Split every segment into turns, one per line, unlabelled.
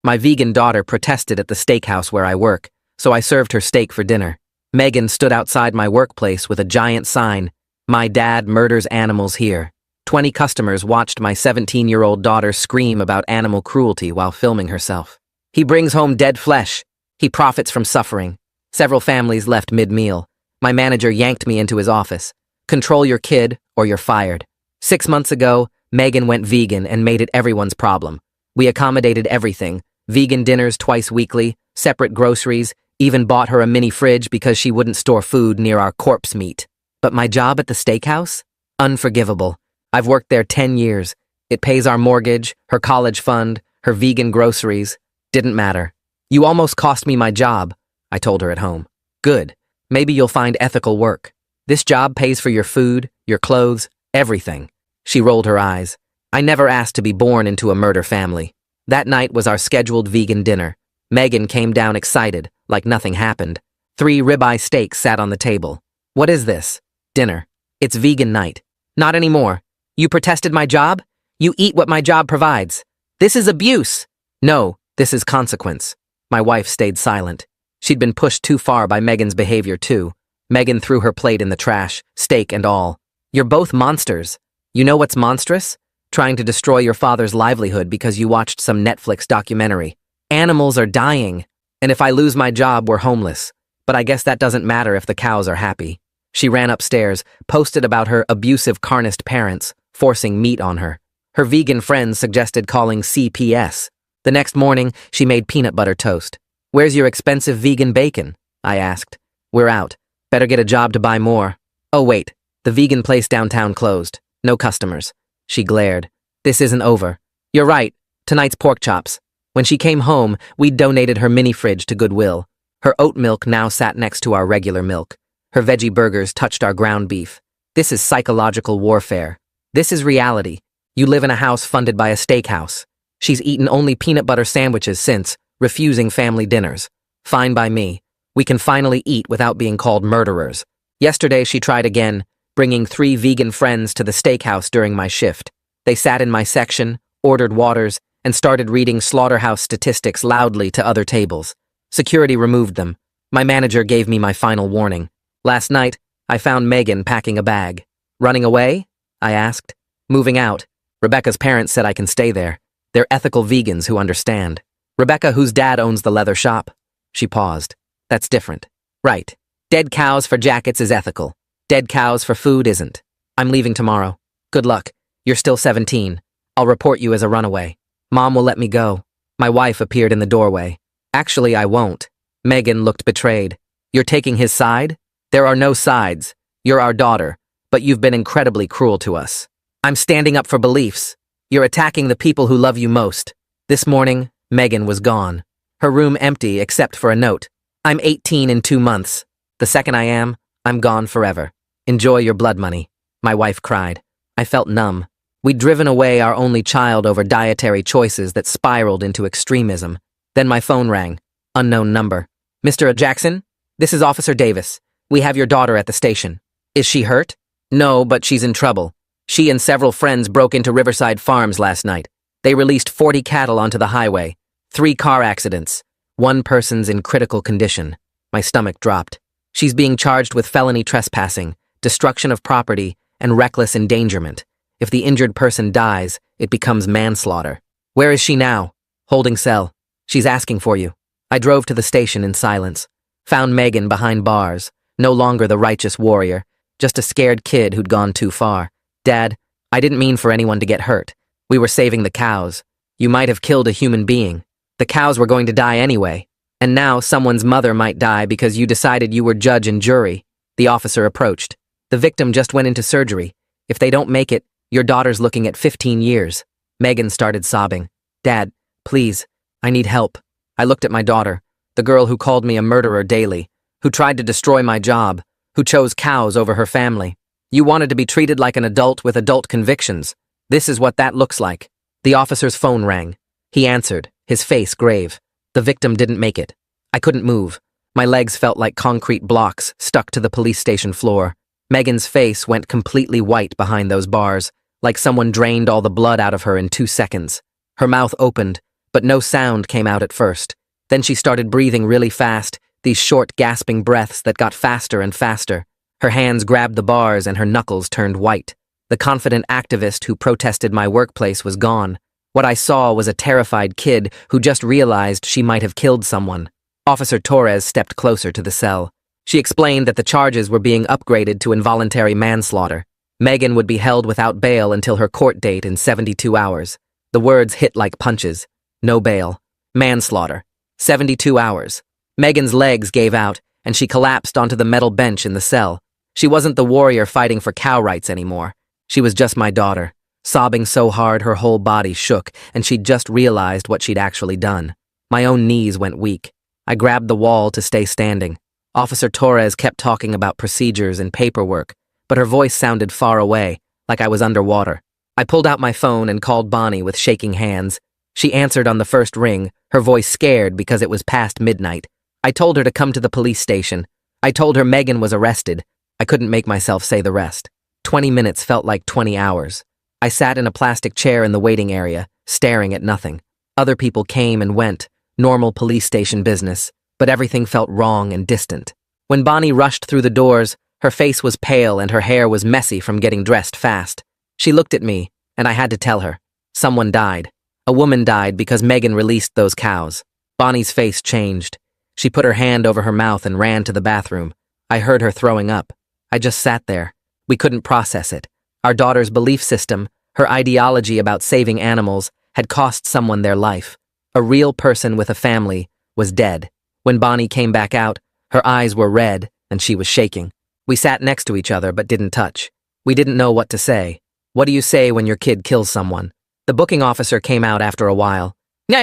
My vegan daughter protested at the steakhouse where I work, so I served her steak for dinner. Megan stood outside my workplace with a giant sign, "My dad murders animals here." 20 customers watched my 17-year-old daughter scream about animal cruelty while filming herself. He brings home dead flesh. He profits from suffering. Several families left mid-meal. My manager yanked me into his office. "Control your kid, or you're fired." 6 months ago, Megan went vegan and made it everyone's problem. We accommodated everything: vegan dinners twice weekly, separate groceries, even bought her a mini fridge because she wouldn't store food near our corpse meat. But my job at the steakhouse? Unforgivable. I've worked there 10 years. It pays our mortgage, her college fund, her vegan groceries. Didn't matter. "You almost cost me my job," I told her at home. "Good. Maybe you'll find ethical work. This job pays for your food, your clothes, everything." She rolled her eyes. I never asked to be born into a murder family. That night was our scheduled vegan dinner. Megan came down excited, like nothing happened. 3 ribeye steaks sat on the table. "What is this?" "Dinner. It's vegan night." "Not anymore. You protested my job? You eat what my job provides. This is abuse." "No, this is consequence." My wife stayed silent. She'd been pushed too far by Megan's behavior too. Megan threw her plate in the trash, steak and all. "You're both monsters. You know what's monstrous? Trying to destroy your father's livelihood because you watched some Netflix documentary. Animals are dying. And if I lose my job, we're homeless. But I guess that doesn't matter if the cows are happy." She ran upstairs, posted about her abusive carnist parents, forcing meat on her. Her vegan friends suggested calling CPS. The next morning, she made peanut butter toast. "Where's your expensive vegan bacon?" I asked. "We're out. Better get a job to buy more." "Oh wait, the vegan place downtown closed. No customers." She glared. "This isn't over." "You're right. Tonight's pork chops." When she came home, we'd donated her mini fridge to Goodwill. Her oat milk now sat next to our regular milk. Her veggie burgers touched our ground beef. This is psychological warfare. This is reality. You live in a house funded by a steakhouse. She's eaten only peanut butter sandwiches since, refusing family dinners. Fine by me. We can finally eat without being called murderers. Yesterday she tried again, bringing 3 vegan friends to the steakhouse during my shift. They sat in my section, ordered waters, and started reading slaughterhouse statistics loudly to other tables. Security removed them. My manager gave me my final warning. Last night, I found Megan packing a bag. "Running away?" I asked. "Moving out. Rebecca's parents said I can stay there. They're ethical vegans who understand." "Rebecca, whose dad owns the leather shop." She paused. "That's different." "Right. Dead cows for jackets is ethical. Dead cows for food isn't. I'm leaving tomorrow. Good luck. You're still 17. I'll report you as a runaway. Mom will let me go." My wife appeared in the doorway. "Actually, I won't." Megan looked betrayed. "You're taking his side?" "There are no sides. You're our daughter, but you've been incredibly cruel to us." "I'm standing up for beliefs. You're attacking the people who love you most." This morning, Megan was gone. Her room empty except for a note. "I'm 18 in 2 months. The second I am, I'm gone forever. Enjoy your blood money." My wife cried. I felt numb. We'd driven away our only child over dietary choices that spiraled into extremism. Then my phone rang. Unknown number. "Mr. Jackson? This is Officer Davis. We have your daughter at the station." "Is she hurt?" "No, but she's in trouble. She and several friends broke into Riverside Farms last night. They released 40 cattle onto the highway. 3 car accidents. 1 person's in critical condition." My stomach dropped. "She's being charged with felony trespassing, destruction of property, and reckless endangerment. If the injured person dies, it becomes manslaughter." "Where is she now?" "Holding cell. She's asking for you." I drove to the station in silence. Found Megan behind bars, no longer the righteous warrior, just a scared kid who'd gone too far. "Dad, I didn't mean for anyone to get hurt. We were saving the cows. You might have killed a human being. The cows were going to die anyway. And now someone's mother might die because you decided you were judge and jury." The officer approached. "The victim just went into surgery. If they don't make it, your daughter's looking at 15 years. Megan started sobbing. "Dad, please, I need help." I looked at my daughter, the girl who called me a murderer daily, who tried to destroy my job, who chose cows over her family. "You wanted to be treated like an adult with adult convictions. This is what that looks like." The officer's phone rang. He answered, his face grave. The victim didn't make it. I couldn't move. My legs felt like concrete blocks stuck to the police station floor. Megan's face went completely white behind those bars, like someone drained all the blood out of her in 2 seconds. Her mouth opened, but no sound came out at first. Then she started breathing really fast, these short, gasping breaths that got faster and faster. Her hands grabbed the bars and her knuckles turned white. The confident activist who protested my workplace was gone. What I saw was a terrified kid who just realized she might have killed someone. Officer Torres stepped closer to the cell. She explained that the charges were being upgraded to involuntary manslaughter. Megan would be held without bail until her court date in 72 hours. The words hit like punches. No bail. Manslaughter. 72 hours. Megan's legs gave out, and she collapsed onto the metal bench in the cell. She wasn't the warrior fighting for cow rights anymore. She was just my daughter, sobbing so hard her whole body shook, and she'd just realized what she'd actually done. My own knees went weak. I grabbed the wall to stay standing. Officer Torres kept talking about procedures and paperwork, but her voice sounded far away, like I was underwater. I pulled out my phone and called Bonnie with shaking hands. She answered on the first ring, her voice scared because it was past midnight. I told her to come to the police station. I told her Megan was arrested. I couldn't make myself say the rest. 20 minutes felt like 20 hours. I sat in a plastic chair in the waiting area, staring at nothing. Other people came and went, normal police station business, but everything felt wrong and distant. When Bonnie rushed through the doors, her face was pale and her hair was messy from getting dressed fast. She looked at me, and I had to tell her. Someone died. A woman died because Megan released those cows. Bonnie's face changed. She put her hand over her mouth and ran to the bathroom. I heard her throwing up. I just sat there. We couldn't process it. Our daughter's belief system, her ideology about saving animals, had cost someone their life. A real person with a family was dead. When Bonnie came back out, her eyes were red and she was shaking. We sat next to each other but didn't touch. We didn't know what to say. What do you say when your kid kills someone? The booking officer came out after a while.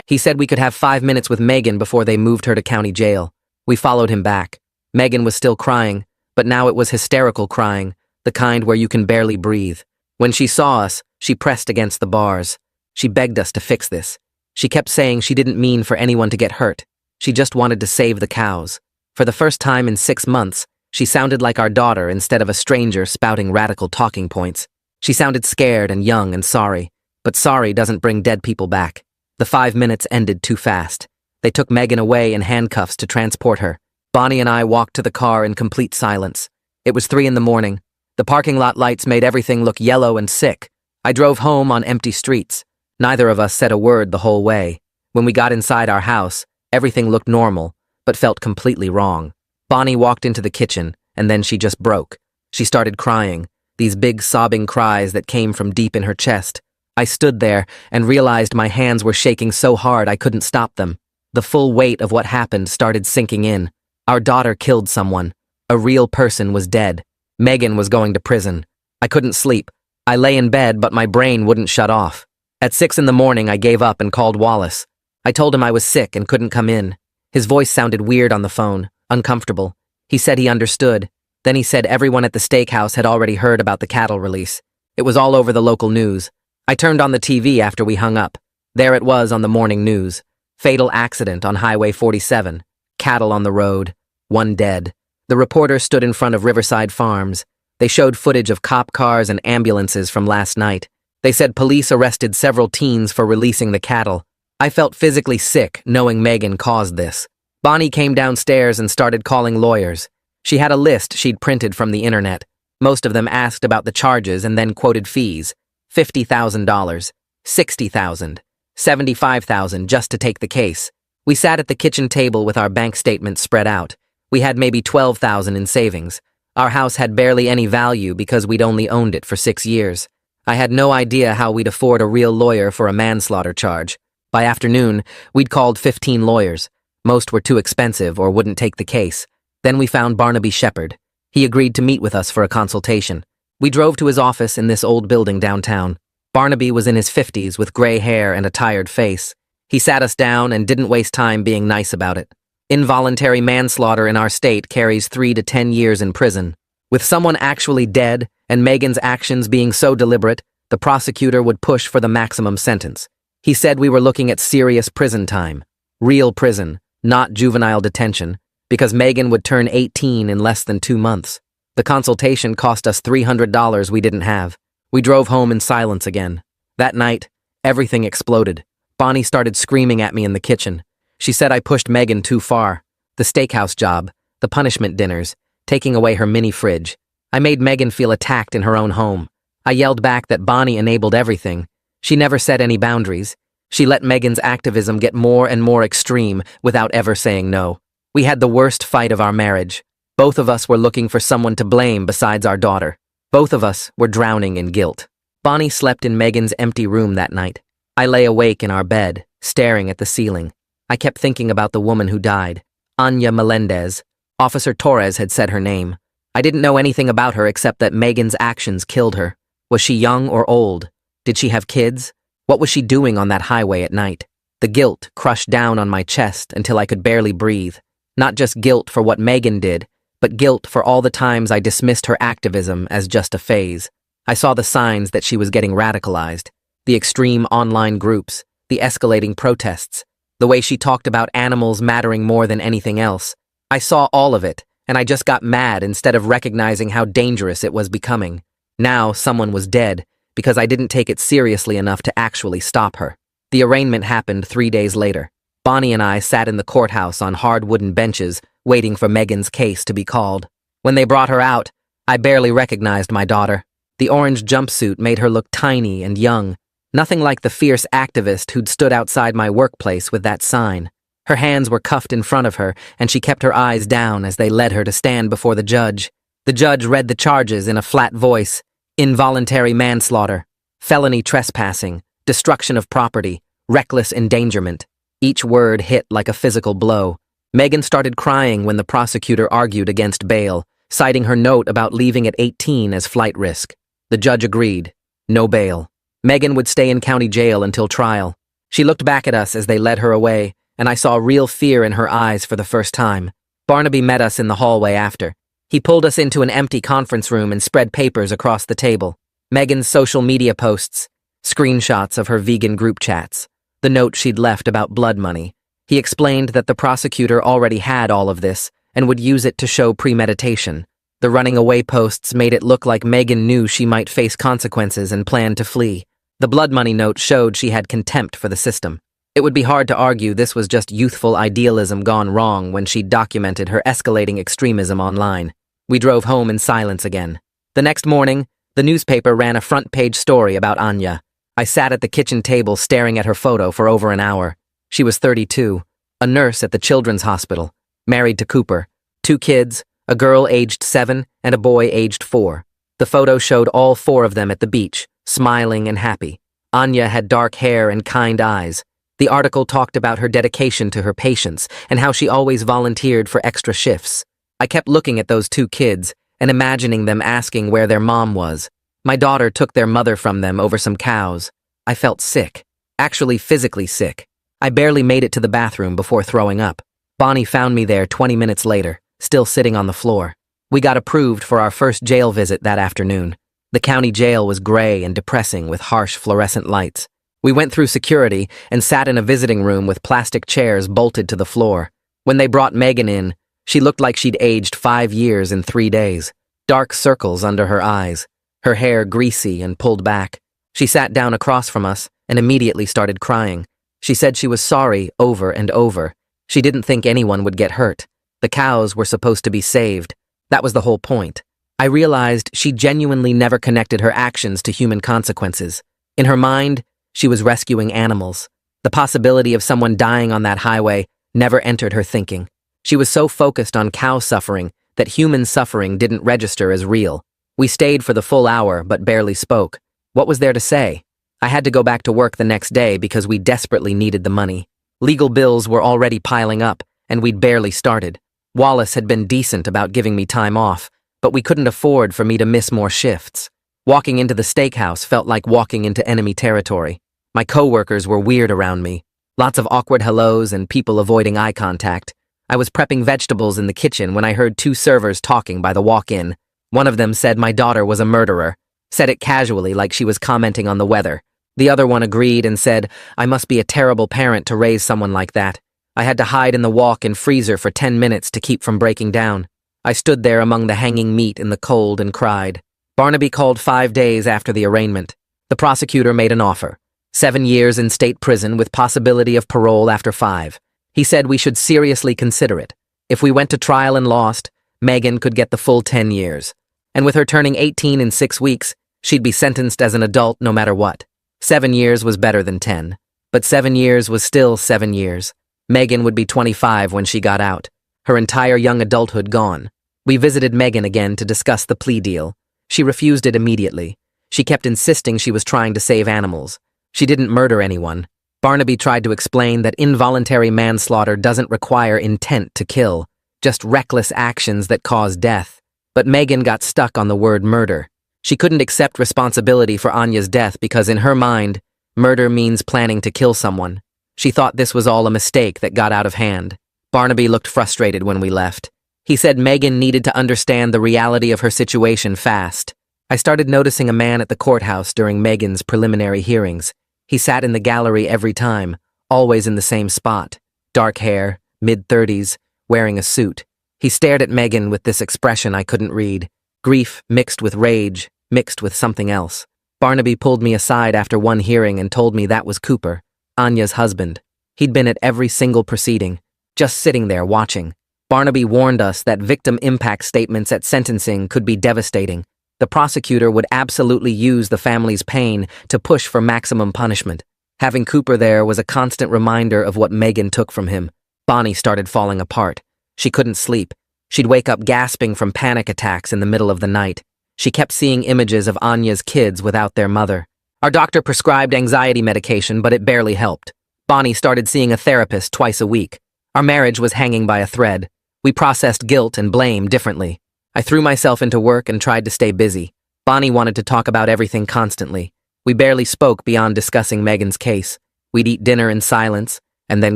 He said we could have 5 minutes with Megan before they moved her to county jail. We followed him back. Megan was still crying, but now it was hysterical crying, the kind where you can barely breathe. When she saw us, she pressed against the bars. She begged us to fix this. She kept saying she didn't mean for anyone to get hurt. She just wanted to save the cows. For the first time in 6 months, she sounded like our daughter instead of a stranger spouting radical talking points. She sounded scared and young and sorry, but sorry doesn't bring dead people back. The 5 minutes ended too fast. They took Megan away in handcuffs to transport her. Bonnie and I walked to the car in complete silence. It was 3 a.m. The parking lot lights made everything look yellow and sick. I drove home on empty streets. Neither of us said a word the whole way. When we got inside our house, everything looked normal, but felt completely wrong. Bonnie walked into the kitchen, and then she just broke. She started crying, these big sobbing cries that came from deep in her chest. I stood there and realized my hands were shaking so hard I couldn't stop them. The full weight of what happened started sinking in. Our daughter killed someone. A real person was dead. Megan was going to prison. I couldn't sleep. I lay in bed, but my brain wouldn't shut off. At 6 a.m, I gave up and called Wallace. I told him I was sick and couldn't come in. His voice sounded weird on the phone, uncomfortable. He said he understood. Then he said everyone at the steakhouse had already heard about the cattle release. It was all over the local news. I turned on the TV after we hung up. There it was on the morning news. Fatal accident on Highway 47. Cattle on the road. 1 dead. The reporter stood in front of Riverside Farms. They showed footage of cop cars and ambulances from last night. They said police arrested several teens for releasing the cattle. I felt physically sick knowing Megan caused this. Bonnie came downstairs and started calling lawyers. She had a list she'd printed from the internet. Most of them asked about the charges and then quoted fees. $50,000, $60,000, $75,000 just to take the case. We sat at the kitchen table with our bank statements spread out. We had maybe $12,000 in savings. Our house had barely any value because we'd only owned it for 6 years. I had no idea how we'd afford a real lawyer for a manslaughter charge. By afternoon, we'd called 15 lawyers. Most were too expensive or wouldn't take the case. Then we found Barnaby Shepard. He agreed to meet with us for a consultation. We drove to his office in this old building downtown. Barnaby was in his 50s with gray hair and a tired face. He sat us down and didn't waste time being nice about it. Involuntary manslaughter in our state carries 3 to 10 years in prison. With someone actually dead and Megan's actions being so deliberate, the prosecutor would push for the maximum sentence. He said we were looking at serious prison time. Real prison, not juvenile detention, because Megan would turn 18 in less than 2 months. The consultation cost us $300 we didn't have. We drove home in silence again. That night, everything exploded. Bonnie started screaming at me in the kitchen. She said I pushed Megan too far. The steakhouse job, the punishment dinners, taking away her mini fridge. I made Megan feel attacked in her own home. I yelled back that Bonnie enabled everything. She never set any boundaries. She let Megan's activism get more and more extreme without ever saying no. We had the worst fight of our marriage. Both of us were looking for someone to blame besides our daughter. Both of us were drowning in guilt. Bonnie slept in Megan's empty room that night. I lay awake in our bed, staring at the ceiling. I kept thinking about the woman who died, Anya Melendez. Officer Torres had said her name. I didn't know anything about her except that Megan's actions killed her. Was she young or old? Did she have kids? What was she doing on that highway at night? The guilt crushed down on my chest until I could barely breathe. Not just guilt for what Megan did, but guilt for all the times I dismissed her activism as just a phase. I saw the signs that she was getting radicalized. The extreme online groups, the escalating protests, the way she talked about animals mattering more than anything else. I saw all of it, and I just got mad instead of recognizing how dangerous it was becoming. Now someone was dead because I didn't take it seriously enough to actually stop her. The arraignment happened 3 days later. Bonnie and I sat in the courthouse on hard wooden benches, waiting for Megan's case to be called. When they brought her out, I barely recognized my daughter. The orange jumpsuit made her look tiny and young, nothing like the fierce activist who'd stood outside my workplace with that sign. Her hands were cuffed in front of her, and she kept her eyes down as they led her to stand before the judge. The judge read the charges in a flat voice: involuntary manslaughter, felony trespassing, destruction of property, reckless endangerment. Each word hit like a physical blow. Megan started crying when the prosecutor argued against bail, citing her note about leaving at 18 as flight risk. The judge agreed. No bail. Megan would stay in county jail until trial. She looked back at us as they led her away, and I saw real fear in her eyes for the first time. Barnaby met us in the hallway after. He pulled us into an empty conference room and spread papers across the table. Megan's social media posts, screenshots of her vegan group chats, the note she'd left about blood money. He explained that the prosecutor already had all of this and would use it to show premeditation. The running away posts made it look like Megan knew she might face consequences and planned to flee. The blood money note showed she had contempt for the system. It would be hard to argue this was just youthful idealism gone wrong when she documented her escalating extremism online. We drove home in silence again. The next morning, the newspaper ran a front-page story about Anya. I sat at the kitchen table staring at her photo for over an hour. She was 32, a nurse at the Children's Hospital, married to Cooper, 2 kids, a girl aged 7 and a boy aged 4. The photo showed all 4 of them at the beach, smiling and happy. Anya had dark hair and kind eyes. The article talked about her dedication to her patients and how she always volunteered for extra shifts. I kept looking at those 2 kids and imagining them asking where their mom was. My daughter took their mother from them over some cows. I felt sick, actually physically sick. I barely made it to the bathroom before throwing up. Bonnie found me there 20 minutes later, still sitting on the floor. We got approved for our first jail visit that afternoon. The county jail was gray and depressing with harsh fluorescent lights. We went through security and sat in a visiting room with plastic chairs bolted to the floor. When they brought Megan in, she looked like she'd aged 5 years in 3 days. Dark circles under her eyes, her hair greasy and pulled back. She sat down across from us and immediately started crying. She said she was sorry over and over. She didn't think anyone would get hurt. The cows were supposed to be saved. That was the whole point. I realized she genuinely never connected her actions to human consequences. In her mind, she was rescuing animals. The possibility of someone dying on that highway never entered her thinking. She was so focused on cow suffering that human suffering didn't register as real. We stayed for the full hour but barely spoke. What was there to say? I had to go back to work the next day because we desperately needed the money. Legal bills were already piling up, and we'd barely started. Wallace had been decent about giving me time off, but we couldn't afford for me to miss more shifts. Walking into the steakhouse felt like walking into enemy territory. My coworkers were weird around me. Lots of awkward hellos and people avoiding eye contact. I was prepping vegetables in the kitchen when I heard 2 servers talking by the walk-in. One of them said my daughter was a murderer, said it casually like she was commenting on the weather. The other one agreed and said, I must be a terrible parent to raise someone like that. I had to hide in the walk-in freezer for 10 minutes to keep from breaking down. I stood there among the hanging meat in the cold and cried. Barnaby called 5 days after the arraignment. The prosecutor made an offer. 7 years in state prison with possibility of parole after 5. He said we should seriously consider it. If we went to trial and lost, Megan could get the full 10 years. And with her turning 18 in 6 weeks, she'd be sentenced as an adult no matter what. 7 years was better than 10. But 7 years was still 7 years. Megan would be 25 when she got out. Her entire young adulthood gone. We visited Megan again to discuss the plea deal. She refused it immediately. She kept insisting she was trying to save animals. She didn't murder anyone. Barnaby tried to explain that involuntary manslaughter doesn't require intent to kill, just reckless actions that cause death. But Megan got stuck on the word murder. She couldn't accept responsibility for Anya's death because in her mind, murder means planning to kill someone. She thought this was all a mistake that got out of hand. Barnaby looked frustrated when we left. He said Megan needed to understand the reality of her situation fast. I started noticing a man at the courthouse during Megan's preliminary hearings. He sat in the gallery every time, always in the same spot. Dark hair, mid-30s, wearing a suit. He stared at Megan with this expression I couldn't read. Grief mixed with rage, mixed with something else. Barnaby pulled me aside after one hearing and told me that was Cooper, Anya's husband. He'd been at every single proceeding, just sitting there watching. Barnaby warned us that victim impact statements at sentencing could be devastating. The prosecutor would absolutely use the family's pain to push for maximum punishment. Having Cooper there was a constant reminder of what Megan took from him. Bonnie started falling apart. She couldn't sleep. She'd wake up gasping from panic attacks in the middle of the night. She kept seeing images of Anya's kids without their mother. Our doctor prescribed anxiety medication, but it barely helped. Bonnie started seeing a therapist twice a week. Our marriage was hanging by a thread. We processed guilt and blame differently. I threw myself into work and tried to stay busy. Bonnie wanted to talk about everything constantly. We barely spoke beyond discussing Megan's case. We'd eat dinner in silence and then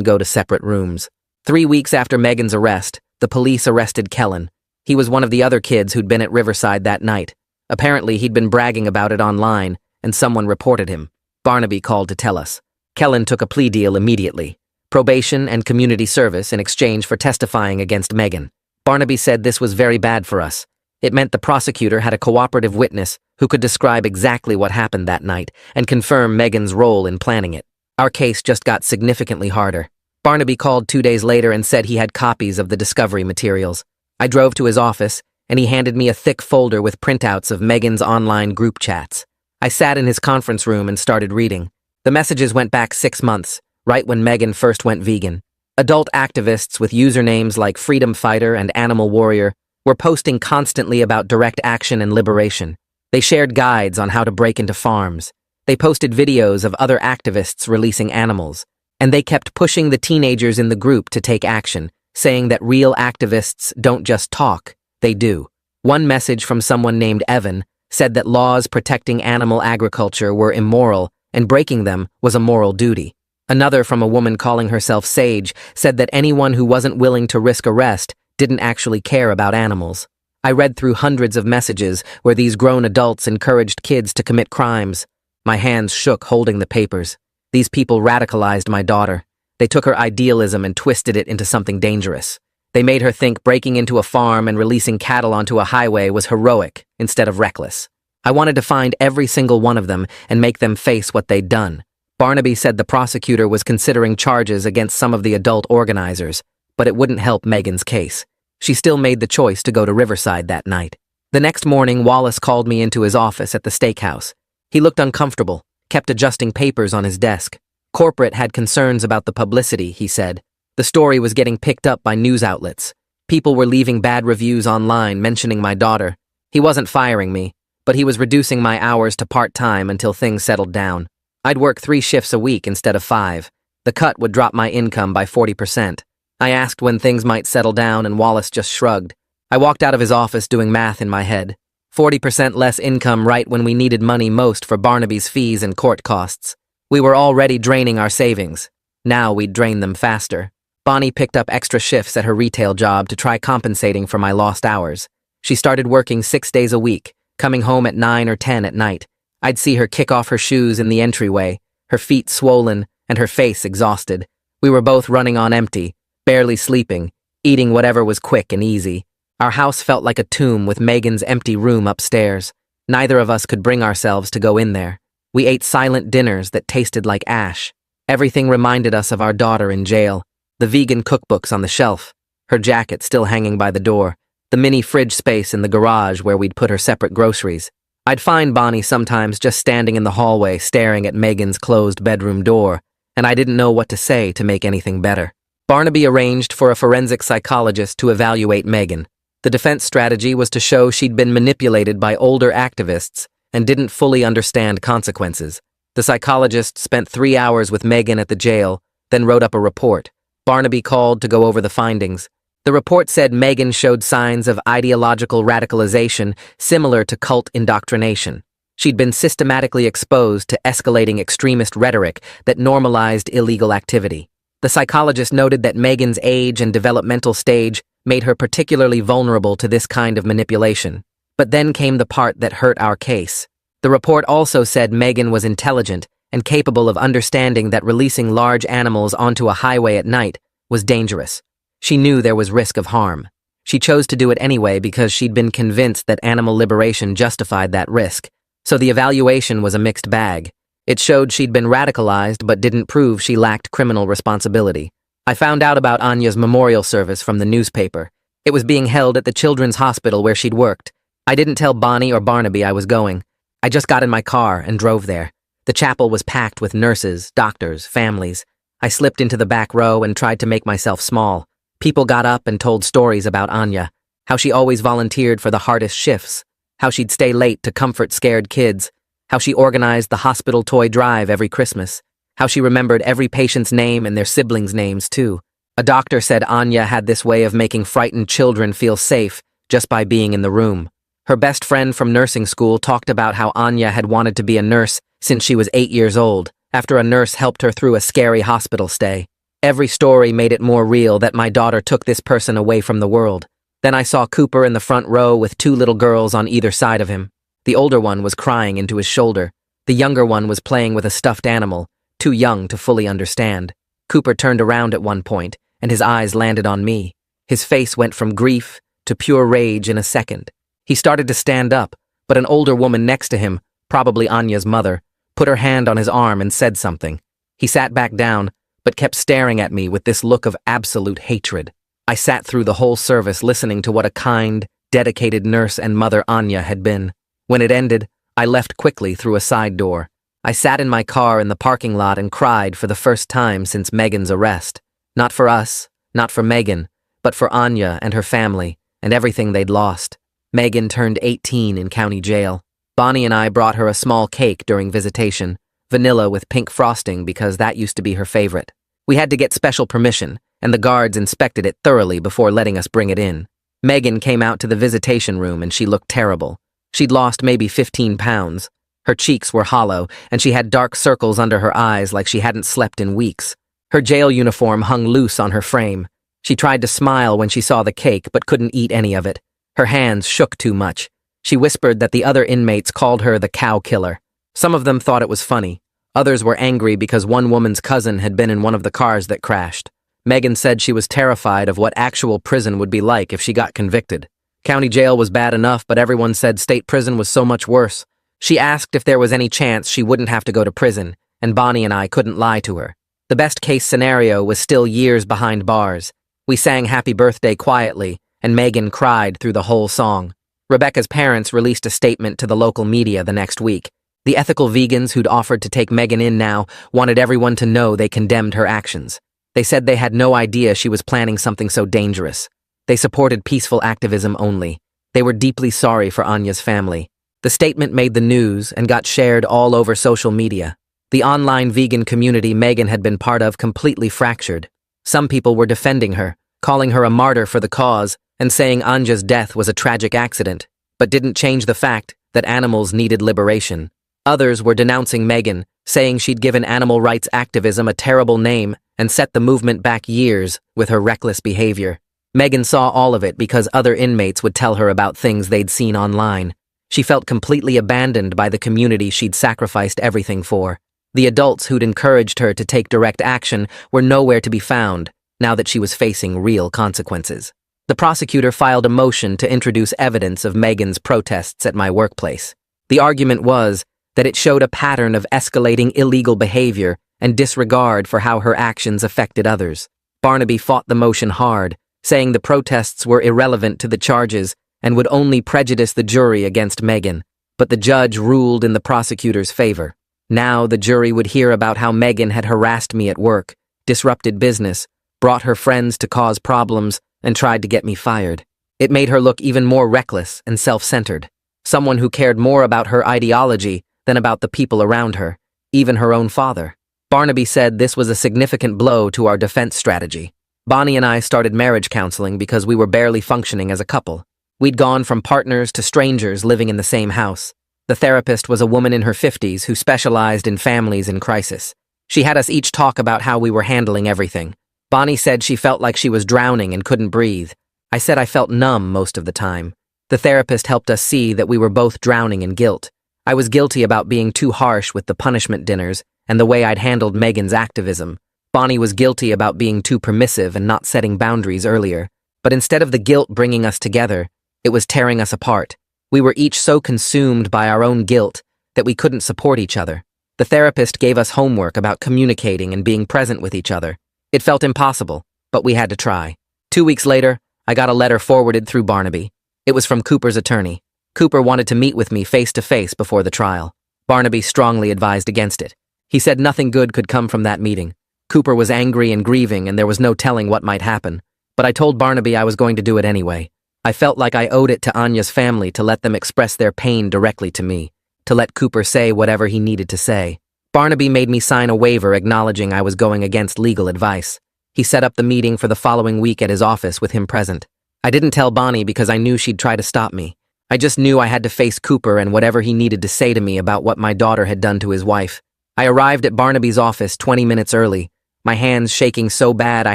go to separate rooms. 3 weeks after Megan's arrest, the police arrested Kellen. He was one of the other kids who'd been at Riverside that night. Apparently, he'd been bragging about it online, and someone reported him. Barnaby called to tell us. Kellen took a plea deal immediately. Probation and community service in exchange for testifying against Megan. Barnaby said this was very bad for us. It meant the prosecutor had a cooperative witness who could describe exactly what happened that night and confirm Megan's role in planning it. Our case just got significantly harder. Barnaby called 2 days later and said he had copies of the discovery materials. I drove to his office, and he handed me a thick folder with printouts of Megan's online group chats. I sat in his conference room and started reading. The messages went back 6 months, right when Megan first went vegan. Adult activists with usernames like Freedom Fighter and Animal Warrior were posting constantly about direct action and liberation. They shared guides on how to break into farms. They posted videos of other activists releasing animals. And they kept pushing the teenagers in the group to take action, saying that real activists don't just talk, they do. One message from someone named Evan said that laws protecting animal agriculture were immoral and breaking them was a moral duty. Another from a woman calling herself Sage said that anyone who wasn't willing to risk arrest didn't actually care about animals. I read through hundreds of messages where these grown adults encouraged kids to commit crimes. My hands shook holding the papers. These people radicalized my daughter. They took her idealism and twisted it into something dangerous. They made her think breaking into a farm and releasing cattle onto a highway was heroic instead of reckless. I wanted to find every single one of them and make them face what they'd done. Barnaby said the prosecutor was considering charges against some of the adult organizers, but it wouldn't help Megan's case. She still made the choice to go to Riverside that night. The next morning, Wallace called me into his office at the steakhouse. He looked uncomfortable, kept adjusting papers on his desk. Corporate had concerns about the publicity, he said. The story was getting picked up by news outlets. People were leaving bad reviews online mentioning my daughter. He wasn't firing me, but he was reducing my hours to part-time until things settled down. I'd work 3 shifts a week instead of 5. The cut would drop my income by 40%. I asked when things might settle down and Wallace just shrugged. I walked out of his office doing math in my head. 40% less income right when we needed money most for Barnaby's fees and court costs. We were already draining our savings. Now we'd drain them faster. Bonnie picked up extra shifts at her retail job to try compensating for my lost hours. She started working 6 days a week, coming home at 9 or 10 at night. I'd see her kick off her shoes in the entryway, her feet swollen and her face exhausted. We were both running on empty, barely sleeping, eating whatever was quick and easy. Our house felt like a tomb with Megan's empty room upstairs. Neither of us could bring ourselves to go in there. We ate silent dinners that tasted like ash. Everything reminded us of our daughter in jail. The vegan cookbooks on the shelf, her jacket still hanging by the door, the mini fridge space in the garage where we'd put her separate groceries. I'd find Bonnie sometimes just standing in the hallway staring at Megan's closed bedroom door, and I didn't know what to say to make anything better. Barnaby arranged for a forensic psychologist to evaluate Megan. The defense strategy was to show she'd been manipulated by older activists and didn't fully understand consequences. The psychologist spent 3 hours with Megan at the jail, then wrote up a report. Barnaby called to go over the findings. The report said Megan showed signs of ideological radicalization similar to cult indoctrination. She'd been systematically exposed to escalating extremist rhetoric that normalized illegal activity. The psychologist noted that Megan's age and developmental stage made her particularly vulnerable to this kind of manipulation. But then came the part that hurt our case. The report also said Megan was intelligent and capable of understanding that releasing large animals onto a highway at night was dangerous. She knew there was risk of harm. She chose to do it anyway because she'd been convinced that animal liberation justified that risk. So the evaluation was a mixed bag. It showed she'd been radicalized but didn't prove she lacked criminal responsibility. I found out about Anya's memorial service from the newspaper. It was being held at the children's hospital where she'd worked. I didn't tell Bonnie or Barnaby I was going. I just got in my car and drove there. The chapel was packed with nurses, doctors, families. I slipped into the back row and tried to make myself small. People got up and told stories about Anya, how she always volunteered for the hardest shifts, how she'd stay late to comfort scared kids, how she organized the hospital toy drive every Christmas, how she remembered every patient's name and their siblings' names too. A doctor said Anya had this way of making frightened children feel safe just by being in the room. Her best friend from nursing school talked about how Anya had wanted to be a nurse since she was 8 years old, after a nurse helped her through a scary hospital stay. Every story made it more real that my daughter took this person away from the world. Then I saw Cooper in the front row with 2 little girls on either side of him. The older one was crying into his shoulder. The younger one was playing with a stuffed animal, too young to fully understand. Cooper turned around at one point, and his eyes landed on me. His face went from grief to pure rage in a second. He started to stand up, but an older woman next to him, probably Anya's mother, put her hand on his arm and said something. He sat back down, but kept staring at me with this look of absolute hatred. I sat through the whole service listening to what a kind, dedicated nurse and mother Anya had been. When it ended, I left quickly through a side door. I sat in my car in the parking lot and cried for the first time since Megan's arrest. Not for us, not for Megan, but for Anya and her family, and everything they'd lost. Megan turned 18 in county jail. Bonnie and I brought her a small cake during visitation, vanilla with pink frosting because that used to be her favorite. We had to get special permission, and the guards inspected it thoroughly before letting us bring it in. Megan came out to the visitation room and she looked terrible. She'd lost maybe 15 pounds. Her cheeks were hollow, and she had dark circles under her eyes like she hadn't slept in weeks. Her jail uniform hung loose on her frame. She tried to smile when she saw the cake but couldn't eat any of it. Her hands shook too much. She whispered that the other inmates called her the cow killer. Some of them thought it was funny. Others were angry because one woman's cousin had been in one of the cars that crashed. Megan said she was terrified of what actual prison would be like if she got convicted. County jail was bad enough, but everyone said state prison was so much worse. She asked if there was any chance she wouldn't have to go to prison, and Bonnie and I couldn't lie to her. The best case scenario was still years behind bars. We sang Happy Birthday quietly, and Megan cried through the whole song. Rebecca's parents released a statement to the local media the next week. The ethical vegans who'd offered to take Megan in now wanted everyone to know they condemned her actions. They said they had no idea she was planning something so dangerous. They supported peaceful activism only. They were deeply sorry for Anya's family. The statement made the news and got shared all over social media. The online vegan community Megan had been part of completely fractured. Some people were defending her, calling her a martyr for the cause, and saying Anya's death was a tragic accident, but didn't change the fact that animals needed liberation. Others were denouncing Megan, saying she'd given animal rights activism a terrible name and set the movement back years with her reckless behavior. Megan saw all of it because other inmates would tell her about things they'd seen online. She felt completely abandoned by the community she'd sacrificed everything for. The adults who'd encouraged her to take direct action were nowhere to be found, now that she was facing real consequences. The prosecutor filed a motion to introduce evidence of Megan's protests at my workplace. The argument was that it showed a pattern of escalating illegal behavior and disregard for how her actions affected others. Barnaby fought the motion hard, saying the protests were irrelevant to the charges and would only prejudice the jury against Megan, but the judge ruled in the prosecutor's favor. Now the jury would hear about how Megan had harassed me at work, disrupted business, brought her friends to cause problems, and tried to get me fired. It made her look even more reckless and self-centered, someone who cared more about her ideology than about the people around her, even her own father. Barnaby said this was a significant blow to our defense strategy. Bonnie and I started marriage counseling because we were barely functioning as a couple. We'd gone from partners to strangers living in the same house. The therapist was a woman in her 50s who specialized in families in crisis. She had us each talk about how we were handling everything. Bonnie said she felt like she was drowning and couldn't breathe. I said I felt numb most of the time. The therapist helped us see that we were both drowning in guilt. I was guilty about being too harsh with the punishment dinners and the way I'd handled Megan's activism. Bonnie was guilty about being too permissive and not setting boundaries earlier. But instead of the guilt bringing us together, it was tearing us apart. We were each so consumed by our own guilt that we couldn't support each other. The therapist gave us homework about communicating and being present with each other. It felt impossible, but we had to try. 2 weeks later, I got a letter forwarded through Barnaby. It was from Cooper's attorney. Cooper wanted to meet with me face-to-face before the trial. Barnaby strongly advised against it. He said nothing good could come from that meeting. Cooper was angry and grieving, and there was no telling what might happen. But I told Barnaby I was going to do it anyway. I felt like I owed it to Anya's family to let them express their pain directly to me, to let Cooper say whatever he needed to say. Barnaby made me sign a waiver acknowledging I was going against legal advice. He set up the meeting for the following week at his office with him present. I didn't tell Bonnie because I knew she'd try to stop me. I just knew I had to face Cooper and whatever he needed to say to me about what my daughter had done to his wife. I arrived at Barnaby's office 20 minutes early, my hands shaking so bad I